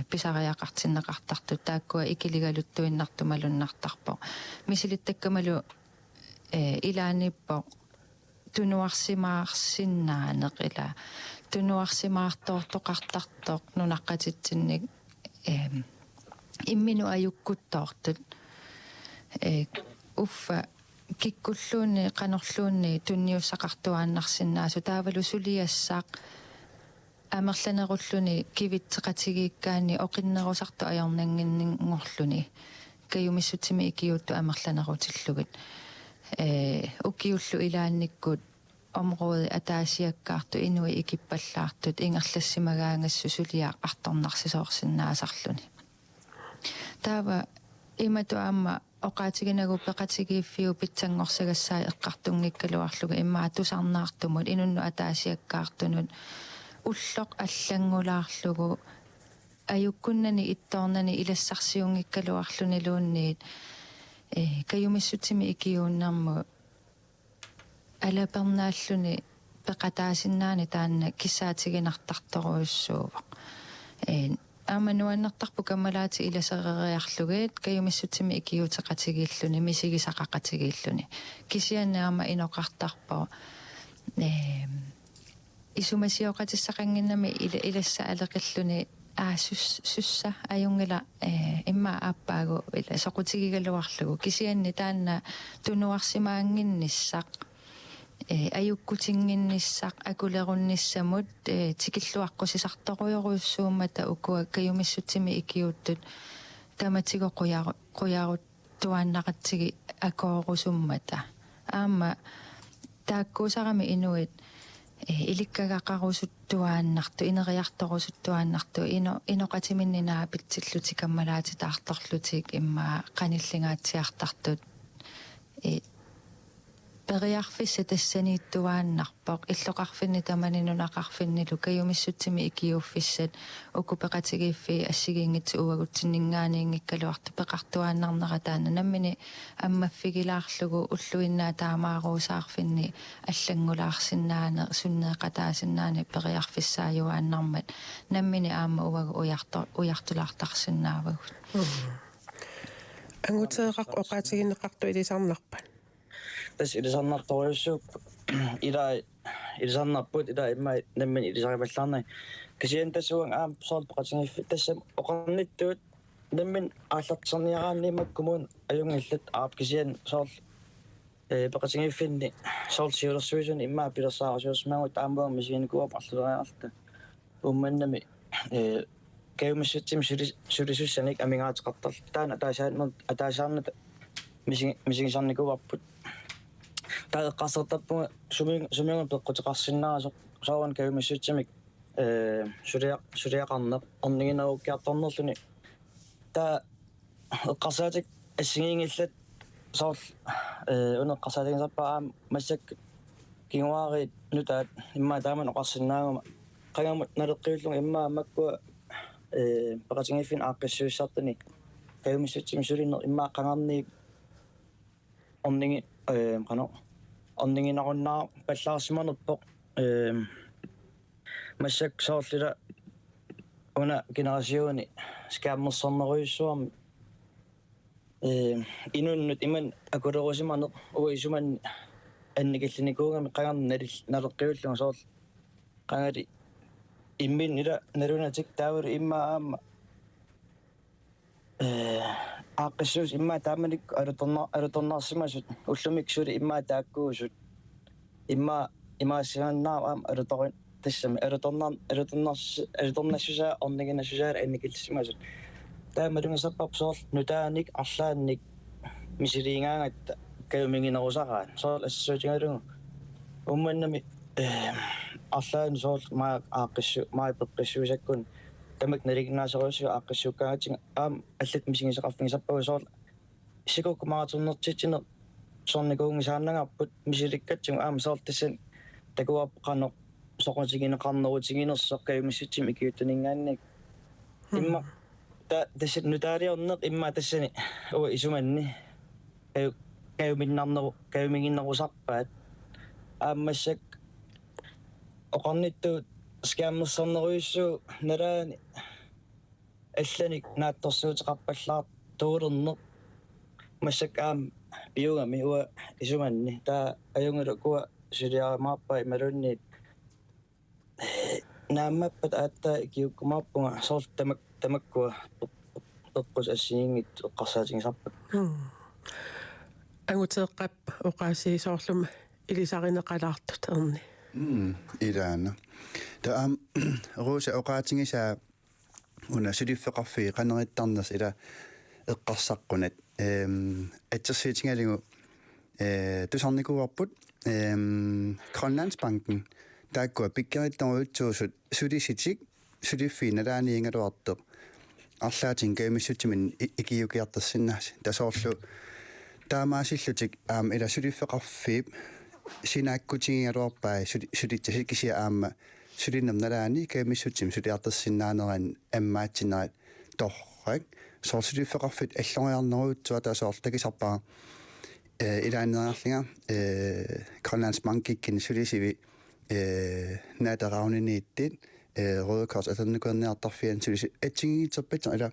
писариақартиннеқартарту тааккуа икилигалуттуиннартумалуннартарпо мисилиттаккамалу илааниппо тунуарсимаарсиннаанеқ ила тунуарсимаартоортоқартартоқ нунаққатитсинник иммину аюккуттоортут уффа киккуллуунни канорлуунни тунниуссақартуааннарсинаасу таавалу сулиассаақ амерланеруллуни кивитсеқатигииккаани оқиннерусарту аёрнангиннингорлуни каюмиссутсими икиутту амерланерутиллугит укиуллу илаанниккут område атаасиаккаарту инуи икиппаллаартут ингерлассимагаагассу сулиаақ арторнарсисоорсинаасарлуни таава имату аама оqaатигинагу пеқатигииффиу питсангорсагассаа эққартунгиккалуарлуга иммаа тусарнаартумут инунну атаасиаккаартунут уллоқ аллангулаарлугу аюккуннани иттоорнани илассарсиунгиккалуарлуни луунниит каюмиссутсими икиууннарму алапернааллуни пеқатаасиннаани таанна киссаатигинартарторуйуссуувақ аамануаннартарпу каммалаати иласерериарлугит каюмиссутсими икиутеқатигииллуни мисигисақақатигииллуни кисианнаама иноқартарпо исумасиоқатиссақангиннами иласса алеқиллуни сусса аюнгила имма ааппаагу ила соқутигигалуарлугу кисианни таанна тунуарсимаангинниссақ аюккутингинниссақ акулерунниссамут тикиллуаққусисарторуйоруйуссууммата укуа каюмиссутсими икиуттут таматиго қуяруттуааннақатсиги акоорусуммата аама тааккуусарами инуит иликкагақарусуттуааннарту инериарторусуттуааннарту иноқатиминнинаа питсиллути каммалаати таарторлутик имма қаниллингаатсиартартут периарфисса тассанииттуааннарпоқ иллоқарфинни таманинунақарфиннилу каюмиссутсими икиуффиссат укупеқатигииффи ассигиингитсу уагутсиннингааниингиккалуарту пеқартуааннарнера таана наммини аммаффигилаарлугу уллуиннаа таамааруусаарфинни аллангулаарсинаане суннеқатаасиннаани периарфиссааюааннармат наммини аама уагу уяртулаартарсинаавагут ангутеэқақ оqaатигиннеқарту илисарнарпат тас илисарнарторуйуссууп илисарнарпут ила имма наммин илисариваллаарнай кисиан тассуан аам соол пеқатигииффи тассам оқарниттуут наммин ааллартсерниарааннимаккумун аюнгиллат аап кисиан соол пеқатигииффинни соол сиулерсуисуни иммаа пилерсаарусуусмаагут аамбаа мисиникуап арлулериарта умманнами каюмиссутсими сулисуссаник амингаатеқартар таана атаасаарнат мисигисарникуарпут таэққарсертаппуга сумиунгун пеққутеқарсиннаасоқ сааван каюмиссутсимик сулиақарнеқ орнигинауккиарторнерлуни таа эққарсаатик ассигиингиллат саул унеққарсаатигисарпаа массак кингуари нутаат имма тааман оқарсиннаагама қагамут налеққиуллуга имма маккуа paqatingiffin aaqqissuissartani kayumissutsim sulinner immaaqangarni orningi qano orninginaqunnaar pallaarsimanerpoq масsak соорлила уна генерасиони скааммерсорнеруйуссуарми инуннут иман акулерусиманер уисуман анникиллиникуугами qangarni налеққиуллуга соорл qangали иммин ила налунатик таавал имма аама ааққиссуус имма тааманик алуторнаарсимасут уллумик сули имма тааккуусут имма имаасианнаа аама алуторин тассами алуторнарсуса орнигинасусаала анникиллисимасут таамалунгасаппарп соорл нутааник арлаанник мисилиингаангатта каюмингинерусараан соорл ассуутингалугу умманнами арлаан соорл маа ааққиссу маа пеққиссуусаккун тамак налигнаасеруссу ааққиссуккаагатинга аам аллат мисигисеқарфингисаппагу соорл сикокку маратуннертитсинер сорникуунгисааннагаарпут мисиликкатсигу аама соорл тассан такуаппақано соқутигинеқарнерутигинерсоқ каюмиссутсим икиуттунингаанник имма тассан нутаалиорнеқ имма тассани уа исуманни каюмингиннерусарпаат ааммассак оқарниттуут скааммерсорнеруйуссуу налаани алланик наатторсуутеқарпаллаар туулернеқ массак аам биугами уа исуманни таа аюнгалу куа сулиарамаарпа ималунниит нааммаппат аатта киуккумаарпунга соорл тамаккуа эққус ассиингит эққарсаатингисарпат ангутеэққап оqaасиисоорлума илисаринеқалаартут ерни илаана таам роса оqaатингиса уна сулиффеқарфи қанериттарнерс ила эққарсаққунат атсерсиитингалигу тусарникуарпут Grønlandsbanken тааккуа пиккеритторуутсуусут сулиситик сулиффииналааниингалуартеқ арлаатин каймиссутимин икиукиартассиннаас тасоорлу таамаасиллутик аама ила сулиффеқарфиип синааккутигигалуарпаа сулитсасик кисиа аама сулиннам налаани каймиссутим сулиартассиннаанеран аммаатсинерат торрак соорсулиффеқарфит аллориарнеруутсуа тасоорл такисарпаа илаанераарлинга Grønlandsbanken сулисиви наатарауниннииттит Røde Kors атаннукуерниартарфиан сулиси атсигигитерпат ила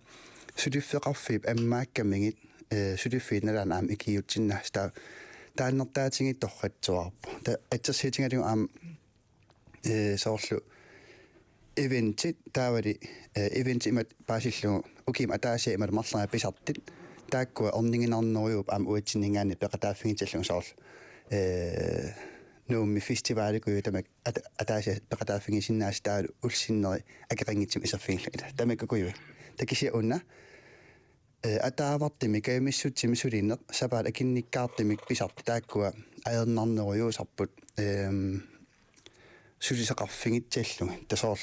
сулиффеқарфип аммааккамигит сулиффииналаан аам икиутсиннаас тааннертаатиги торратсуарпу та атсерсиитингалугу аам соорлу ивентит таавали ивент имат паасиллугу уким атааси имат марлаа писартит тааккуа орнингинарнеруйуп аам уатсинингаани пеқатааффигиталлугу соорлу нуумми фестиваликуи тамак атааси пеқатааффигисиннаас таа улсиннери акеқингитсим исерфигилла тамаккуи такисиа унна атаавартими каймиссутсими сулиннеқ сапаат акинниккаартимик писарти тааккуа аернарнеруйуусарпут сулисеқарфигитсаллуги тасоорл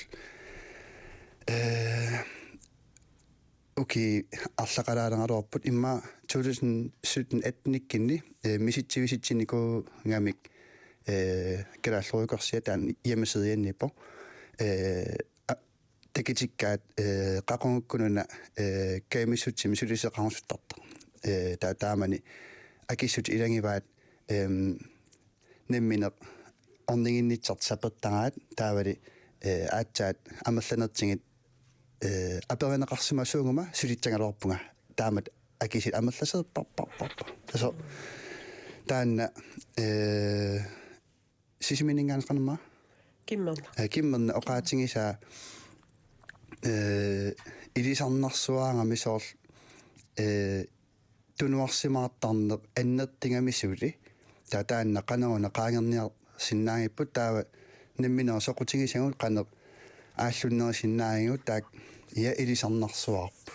окей арлақалаалералуарпут имма 2017-18 миситсивиситсинику гамик калааллуикорсиа таан hjemmesideианниппо такитиккаат қақунгуккунуна каймиссутсими сулисеқарусуттарта таамани акиссут илангиваат немминеқ орнингиннитсарт сапертараат таавали аатсаат амерланертингит аперинеқарсимасуугума сулитсангалуарпунга таамат акисит амерласеерпарпарпарпа тасо таанна сисиминингаанеқарнама киммерна оqaатингиса илисарнарсуаангами соорл тунуарсимаартарнеқ аннертингамисули таанна қанеруна qaangerniar синнаагиппут таава немминаа соқутигисагут қанеқ ааллуннерисиннаагигут таак я илисарнарсуарпут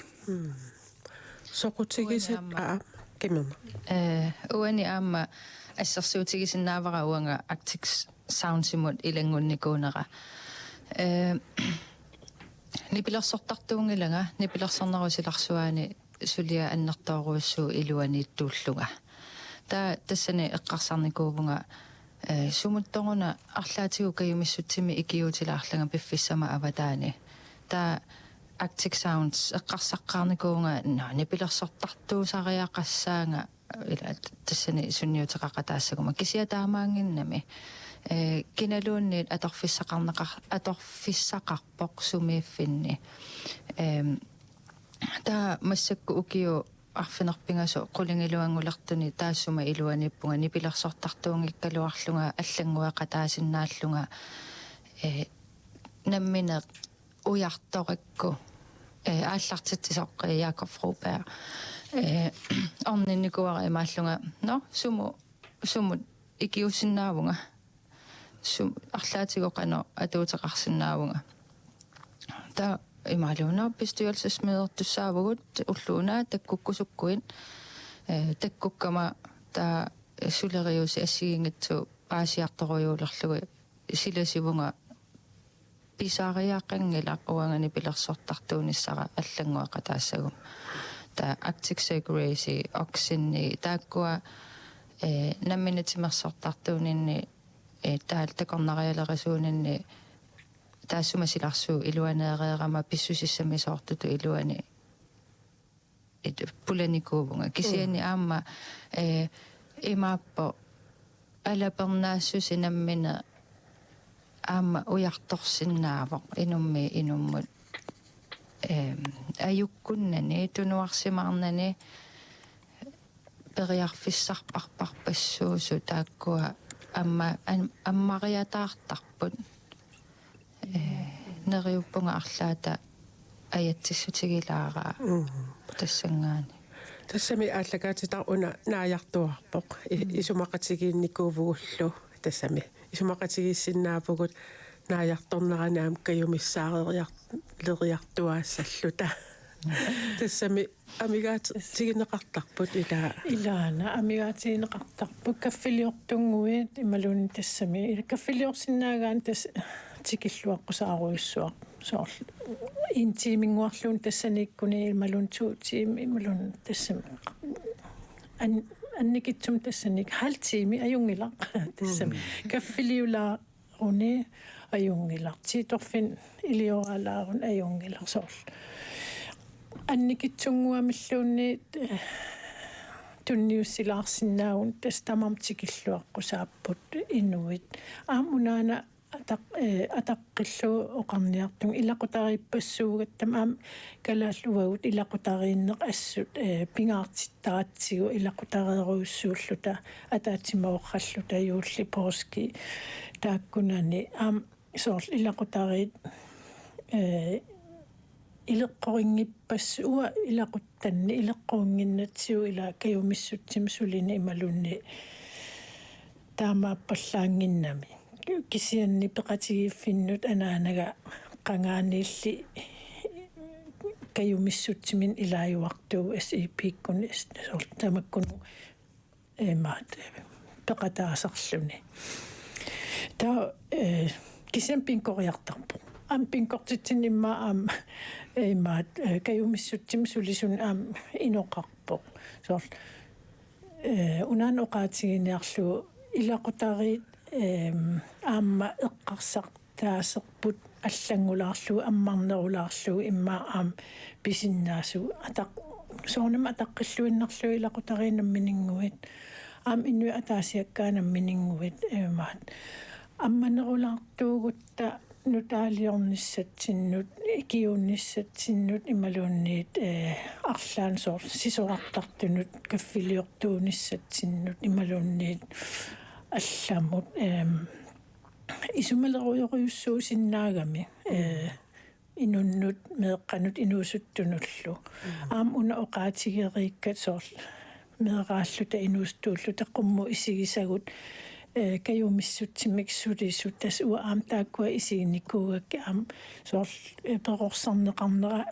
соқутигисат киммерна уани аама ассерсуутигисиннаавара уанга Arctic Sound-симут илангунникуунера нипилерсортартуунгилага нипилерсарнерусиларсуаани сулиа аннертооруссуу илуанииттууллуга тассани эққарсарникуувнга сумутторуна арлаатигу каюмиссутсими икиутилаарлага пиффиссама аватаани та Arctic Sounds эққарсаққарникуунга нипилерсортартуусариақассаанга ила тассани сунниутеқақатаассагума кисиатаамаангиннами киналуунниит аторфиссақарпоқ сумииффинни таа массакку укиу арфинерпингасо qulingilуангулертуни таассума илуаниппунга нипилерсортартуунгиккалуарлунга аллангуақатаасиннааллунга намминеқ уярторикку ааллартитсоқ Jakob Froberg орнинникуара имааллунга суму икиуссиннаавунга сум арлаатигоқано атуутеқарсиннаавунга та имаалуна bestyrelsesmøder уллуунаа таккуккусуккуин таккуккама та сулериус ассигингитсу аасиарторуйуулерлугу силасивунга писаариааққангила уангани пилерсортартуунissara аллангуақатаассагум та Arctic Circle оксинни тааккуа намминатимерсортартуунинни таал такорнариалерисуунинни таассумасиларсуу илуанеэреерама писсусиссамисоортуту илуани пуланикуувунга кисиани аама имааппо алапернаассуси наммина аама уярторсиннаавоқ инуммут аюккуннани тунуарсимаарнани периарфиссарпарпарпассуусу тааккуа аммариатаартарпут нериуппунга арлаата аятсиссутигилаараа тассангаани тассами ааллагаатитар уна нааяртуарпоқ исумақатигиинникуувгуллу тассами исумақатигииссиннаапугут нааярторнеранаам каюмиссаарериарлериартуаассаллута тассами амигаатигинеқартарпут илаана амигаатигинеқартарпут каффилиортунгуит ималуни тассами каффилиорсиннаагаан тас тикиллуаққусааруйуссуақ соорл интимингуарлуун тассаниккуни ималун туутиим ималун тассами анникитсум тассаник халтими аюнгилақ тассами каффилиулаа уни аюнгилақ титорфин илиоралаарун аюнгилақ соорл анникитсунгуамиллуунни тунниуссилаарсиннаавун тастамам тикиллуаққусааппут инуит аамунаана атаққиллу оқарниартун илақутариппассуугаттам аам калааллуагут илақутарииннеқ ассут пингаартиттаратсигу илақутарееруйуссууллута атаатимаорраллута юулли поски тааккунани аам соорл илақутарит илеққорингиппассуа илақуттанни илеққорингиннатсиу ила каюмиссутсим сулини ималунни таамааппаллаангиннами кисианни пеқатигииффиннут анаанага қангаанилли каюмиссутсимин илааюартуу SEP-ккун соорл тамаккуну маат пеқатаасарлуни та кисиан пинкориартарпу ам пинкортитсин имма ам имаат каюмиссутсим сулисун ам иноқарпо соорл унаан оқаатигиниарлу илақутарит аама эққарсартаасерпут аллангулаарлу аммарнерулаарлу имма аам писиннаасу атақ соонам атаққиллуиннарлу илақутаринамминингуит аам иннуи атаасиаккаанамминингуит маат амманерулаартуугутта нутаалиорниссатсиннут икиунниссатсиннут ималуунниит арлаан соор сисорартартунут каффилиортууниссатсиннут ималуунниит алламут исумалеруйориуссуусиннаагами инуннут меэкканут инуусуттунуллу аам уна оқаатигерииккат соор меэрааллута инуустууллута қумму исигисагут каюмиссутсимиксулисут тас уа аам тааккуа исигинникуугакки аам соор перорсарнеқарнера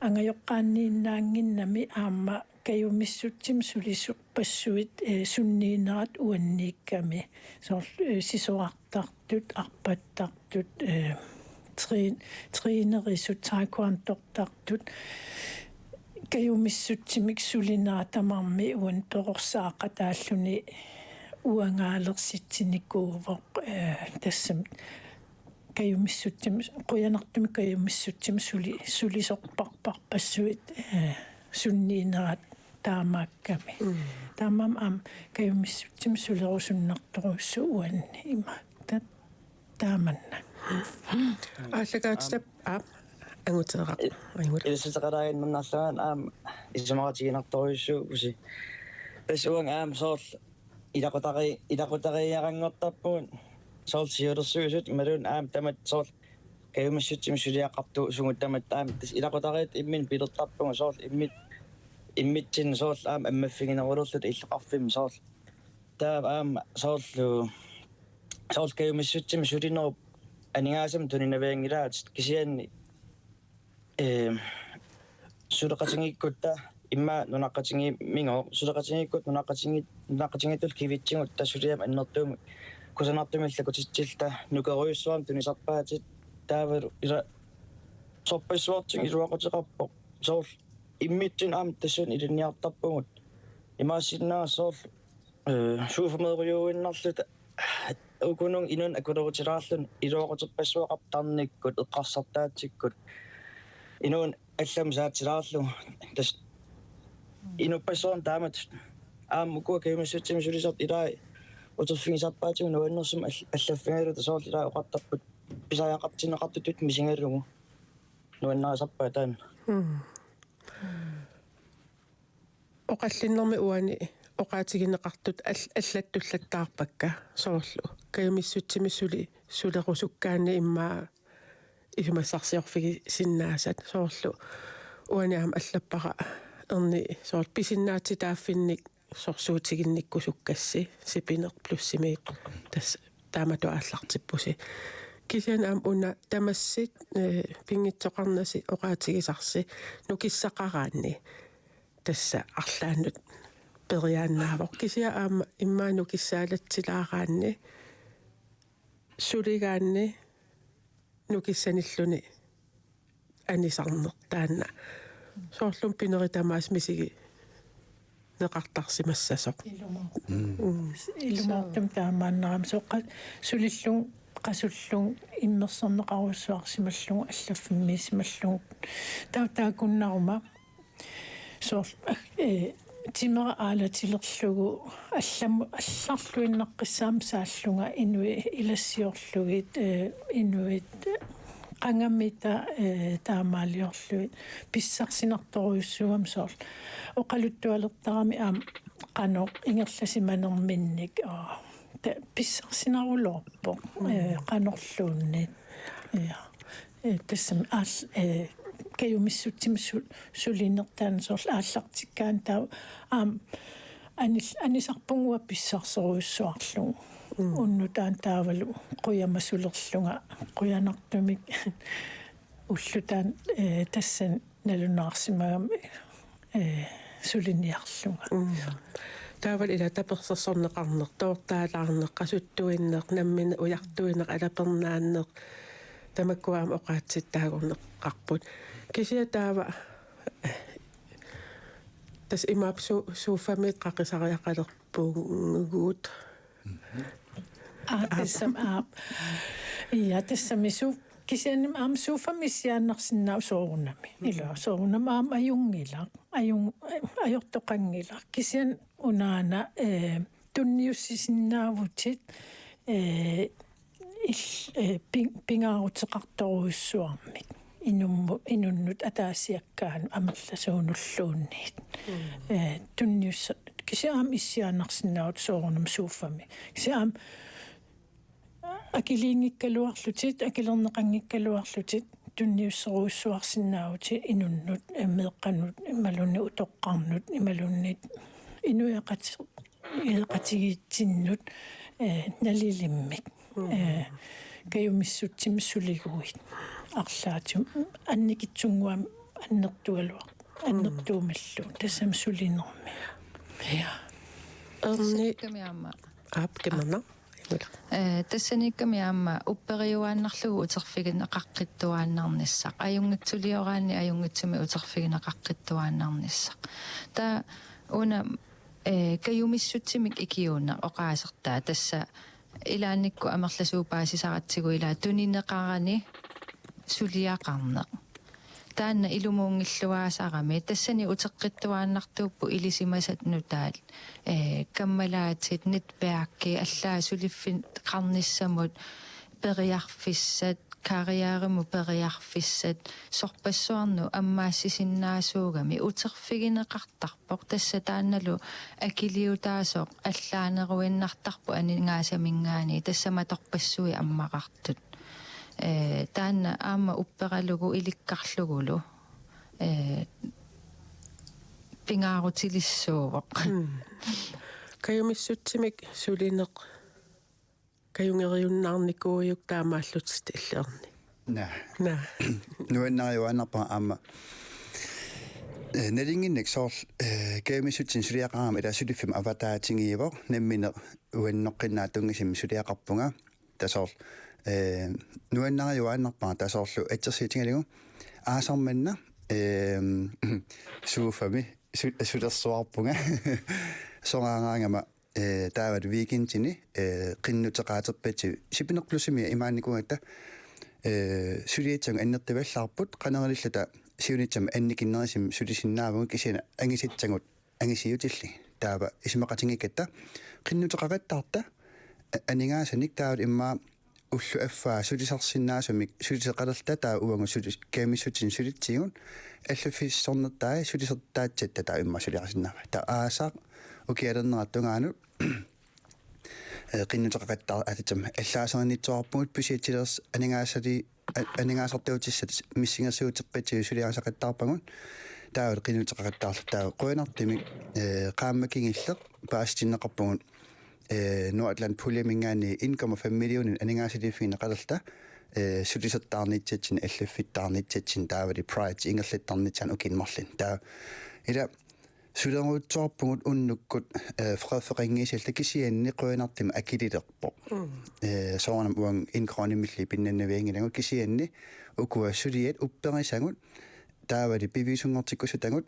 ангайоққааннииннаангиннами аама каюмиссутсим сулисуп пассуит сунниинерат уанниикками соор сисоартартут арпаттартут тринерисут таакуантортартут каюмиссутсимиксулинаатамарми уан перорсаақатааллуни уангаалерситсиникуувоқ тассам kayumissuttim quyanartumi kayumissuttim sulisorparpar passuit sunniinerat taamaakkami taamam kayumissuttim sulerusunnartoruussu uanni ima taamanna ааллагаатита ангутерақ ангула илсутеқалаагин маннарлаан исумаратигинарторуйссуу уси пэсуан соорл илақутариарангортарпугун соорл сиулерсуусут ималуун тамат соорл каюмассутсим сулиақарту сугут тамат тас илақутариит иммин пилертарпугун соорл иммитсин соорл аммаффигинерулерлут иллеқарфим соорл таа соорл каюмассутсим сулинеруп анигаасам тунинавиангилаат кисианни сулеқатингиккутта имма нунаққатинги минго сулеқатингиккут нунаққатингитул кивитсигут тассулиам аннертуум кусанартумиллаку титсилта нукеруйуссуам тунисарпаатит таавалу ила сорпассуартин илуақутеқарпо соорл иммитсин тассун илинниартарпугут имаассиннаа соорл сууфамееруйуиннарлута укунун инун акулерутилаарлун илуақутерпассуақартарниккут эққарсартаатсиккут инун аллам саатилаарлу тас инуппассуарн таамат аамукуа каюмассутсими сулисарт илаа утерфигисарпаатигу нуаннерсум аллаффигалута соорл илаа оқартарпут писаяақартинеқартутут мисингалугу нуаннерасарпаа таан оқаллиннэрми уани оқаатигинеқартут аллаттуллаттаарпакка соорлу каюмиссутсими сулерусуккаани иммаа исумассарсиорфиги синнаасат соорлу уаниам аллаппара эрни соорл писиннаати тааффинник сорсуутигинниккусуккасси сипинер плюссимиит тас таамату ааллартиппуси кисианаам уна тамассит пингитсоқарнаси оқаатигисарси нукиссақараанни тасса арлааннут периааннаавоқ кисиа аама иммаану киссаалатсилаараанни сулигаанни нукиссаниллуни анисарнертаанна соорлум пинеритамаас мисиги неқартарсимассасоқ илумаартам таамааннерам соққа сулиллун qasullung иммерсэрнеқаруссуарсималлугу аллаффиммисималлугу таакуннарма соор тимера аалатилерлугу алларлуиннеққиссаам сааллунга инуи илассиорлугит инуит qangammita taamaaliorluit pissarsinartoruissuam soor oqaluttualertarami aam qanoq ingerlasimanerminnik pissarsinarulorpo qanorluunnit ja tassam aal kayumissutsim sulinertaan soor aallartikkaan taa aam anisarpungua pissarseruissuarlugu unnutaan taavalu quyamasulerlunga quyanartumik уллутаан тассан налунаарсимагами сулиниарлунга таавал ила таперсерсорнеқарнер тоортаалаарнеқ қасуттуиннеқ наммина уяртуинеқ алапернааннеқ тамаккуаам оқаатситтаагорнеққарпут кисиа таава тас имаап суфамит қақисариақалерпуугуут тассам я тассамису кисианим аам суфамиссиааннарсинаа соорунами ила соорунама аам аюнгила ajortoqangila kisian unaana tunniussisinaavutsit pingaaruteqartoruissuarmik inunnut ataasiakkaan amallasuunulluunniit tunniussa kisiaam issiaanarsinnaut soorunam suuffami kisiaam akiliingikkaluarlutit akilerneqanngikkaluarlutit tunniusseruissuarsinnaauti inunnut meeqqannut imalunni utoqqarnut imalunnit inuiaqatigiitsinnut nalilimmik kayumissutsimsuliguit арлаатум анникитсунгуам аннертуалуар аннертуумаллу тассам сулинерми я эрни камиамма аапкемана тассаникками аама уппериуааннарлугу утерфигинеқаққиттуааннарниссақ аюнгатсулиораани аюнгатсуми утерфигинеқаққиттуааннарниссақ та уна каюмиссутсимик икиуна оқаасертаа тасса илааникку амерласуупаасисаратсигу илаа тунинеқарани сулиақарнеқ таанна илумуунгиллуаасарами тассани утеққиттуааннартууппу илисимасат нутаал каммалаатит нетвærки аллаа сулиффин қарниссамут периарфиссат кариариму периарфиссат сорпассуарну аммаассисиннаасуугами утерфигинеқартарпоқ тасса таанналу акилиутаасоқ аллаанеруиннартарпу анингаасамингаани тассаматорпассуи аммақартут таанна аама уппералугу иликкарлугулу пингаарутилиссуувоқ каюмиссутсимик сулинеқ каюнгериуннаарникууйук таамааллутит иллерни на на нуаннариуаннарпа аама нэлингинник соор кэмисутсин сулиақарами ила сулиффим аватаатингиивоқ наммине уанноққиннаа тунгисим сулиақарпунга тасоор нуаннариуаннарпа тасоорлу атсерсиитингалигу аасарманна сууфами сулерсуарпунга сораагаангама таават викинтини qinnuteqaaterpati sipinerplusimi imaannikungata сулиитсанг аннертиваллаарпут qanериллата сиунитсам анникиннерисим сулисиннаавгу кисина ангиситсагут ангисиутилли таава исмақатингикката qinnuteqaqattaarta анингаасаник таават имма уллу аффаа сулисарсиннаасумик сулисеқалерта таа уангу сулис кемисутин сулитсигун аллафиссорнертаа сулисертаатсатта таа имма сулиарсиннаава таа аасаа укиалернератунгаанут qinnuteqaqattaa атитам аллаасернитсуарпугут писиитилерс анингаасартиутиссат миссингерсуутеққитсиу сулиарсақаттаарпагун таавал qinnuteqaqattaarlu таа қуинартимик qaammakingilleq paastиннеқарпугун Nordatlant puljemingaani 1,5 millionin anингаасилиффигина қалерта сулисертаарнитсатсин аллаффиттаарнитсатсин таавали pride ингерлиттарнитсаан укинмарлин таа ила сулеруутсуарпугут уннуккут фреферингисалла кисианни қуинартима акилилерпо соорнам уан инкронимилли пиннаннавиангилагут кисианни укуа сулиат упперисагут таавали пивисунгортиккусутагут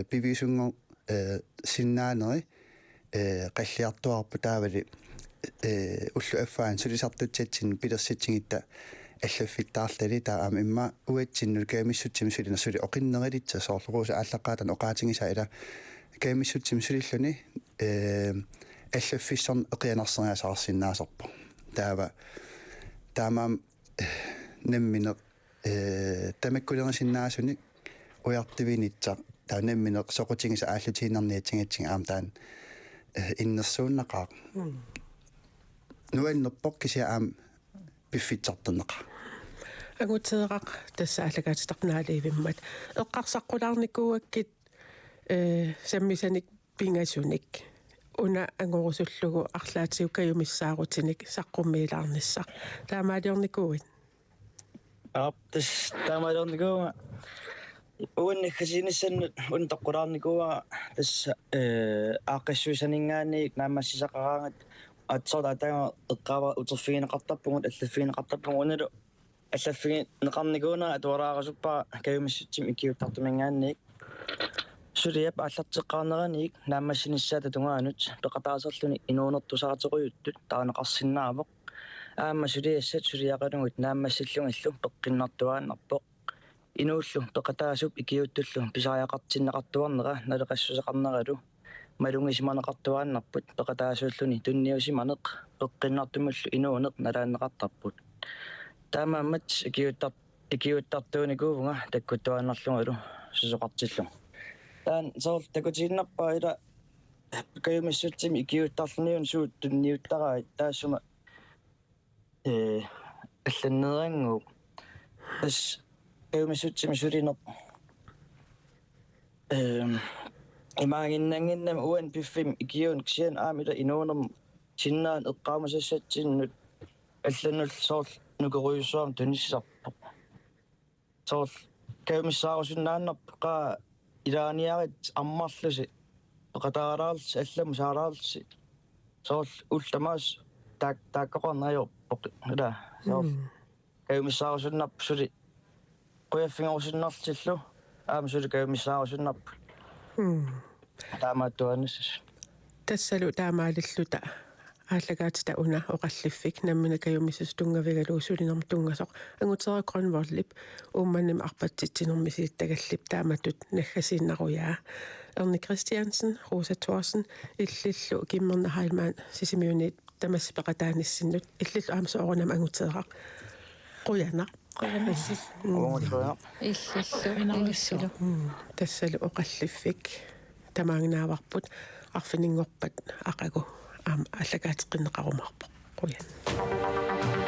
пивисунгор синнаанери qalliartuarpu taavali ullu affaан sulisartutsaatsin pilersitsingitta аллаффиттаарлали таа аама имма уатсиннул каамиссутсим сулина сули оқиннерилитса соорлуруса ааллаққаатан оқаатингиса ила каамиссутсим сулиллуни аллаффиссорн эқианарсериасаарсиннаасарпо таава таамаам наммине тамаккулерисиннаасуни уяртивинитса таа наммине соқутингиса ааллутииннарниатсингатсинга аам таан иннерсууннақаа нуаннерпоқ кися аам пиффитсартуннеқа агутеэрақ тассаалагаатитарнаалиивиммат эққарсаққулаарникууаккит саммисаник пингасуник уна ангорусуллугу арлаатиуккаюмиссаарутиник саққуммиилаарниссақ таамаалиорникууит тас таамаалиорникууга уиннахасиниссан унтаққулаарникууга тас ааққиссуисанингаани наамассисақараангат атсода таама эққава утерфигинеқартарпугут аллаффигинеқартарпугу уналу аллаффигинеқарникууна атуараарасуппаа каюмиссутсим икиуттартумингаанник сулиап аллартеққарнераник наамассиниссаата тунгаанут пеқатаасерлуни инуунертусаратеқуйуттут таанеқарсинаавоқ аама сулиассат сулиақалугут наамассиллунгаллу пеққиннартуааннарпоқ инууллу пеқатаасуп икиуттуллу писааяқартиннеқартуарнера налеқассусеқарнералу малунгисманеқартуааннарпут пеқатаасууллуни тунниусиманеқ пеққиннартумуллу инуунеқ налааннеқартарпут таамааммат икиуттартууникуувнга таккуттуааннарлунгалу сусоқартиллу таан соор такутииннарпаа ила каюмиссутсими икиуттарлуниун суут тунниуттараа таассума алланнерангу тас каюмиссутсими сулинеқ имаагиннангиннам уан пиффим икиун ксиан аамила инуунерм синнаан эққаамасассатсиннут алланнул соор нукеруйуссуам туниссарпо соор каюмиссаарусиннааннарпа илааниарит аммарлуси пеқатаараарс алламу саараарси соор ултамаас тааккоқарнаайорпо ила соор каюмиссаарусиннарп сули қуяффингорусиннарлиллу аама сули каюмиссаарусиннарп таамааттуаннссас тассалу таамаалиллута ааллагаатита уна оқаллиффик намминакаюмисус тунгавигалуусулинерм тунгасоқ ангутеракронворлип уумманним арпатситсинерми сииттагаллип тааматут наггасииннаруяа Erni Christiansen, Rosa Thorsen, иллиллу киммерна хайлмаан сисимиунит тамассипеқатааниссиннут иллиллу аамсоорунам ангутерақ қуяна Qoyanassis. Уумаллуя. Иллиллу. тассалу оқаллиффик тамаангнааварпут арфинингорпат ақагу аллагаатеққиннеқарумарпоқ қуяна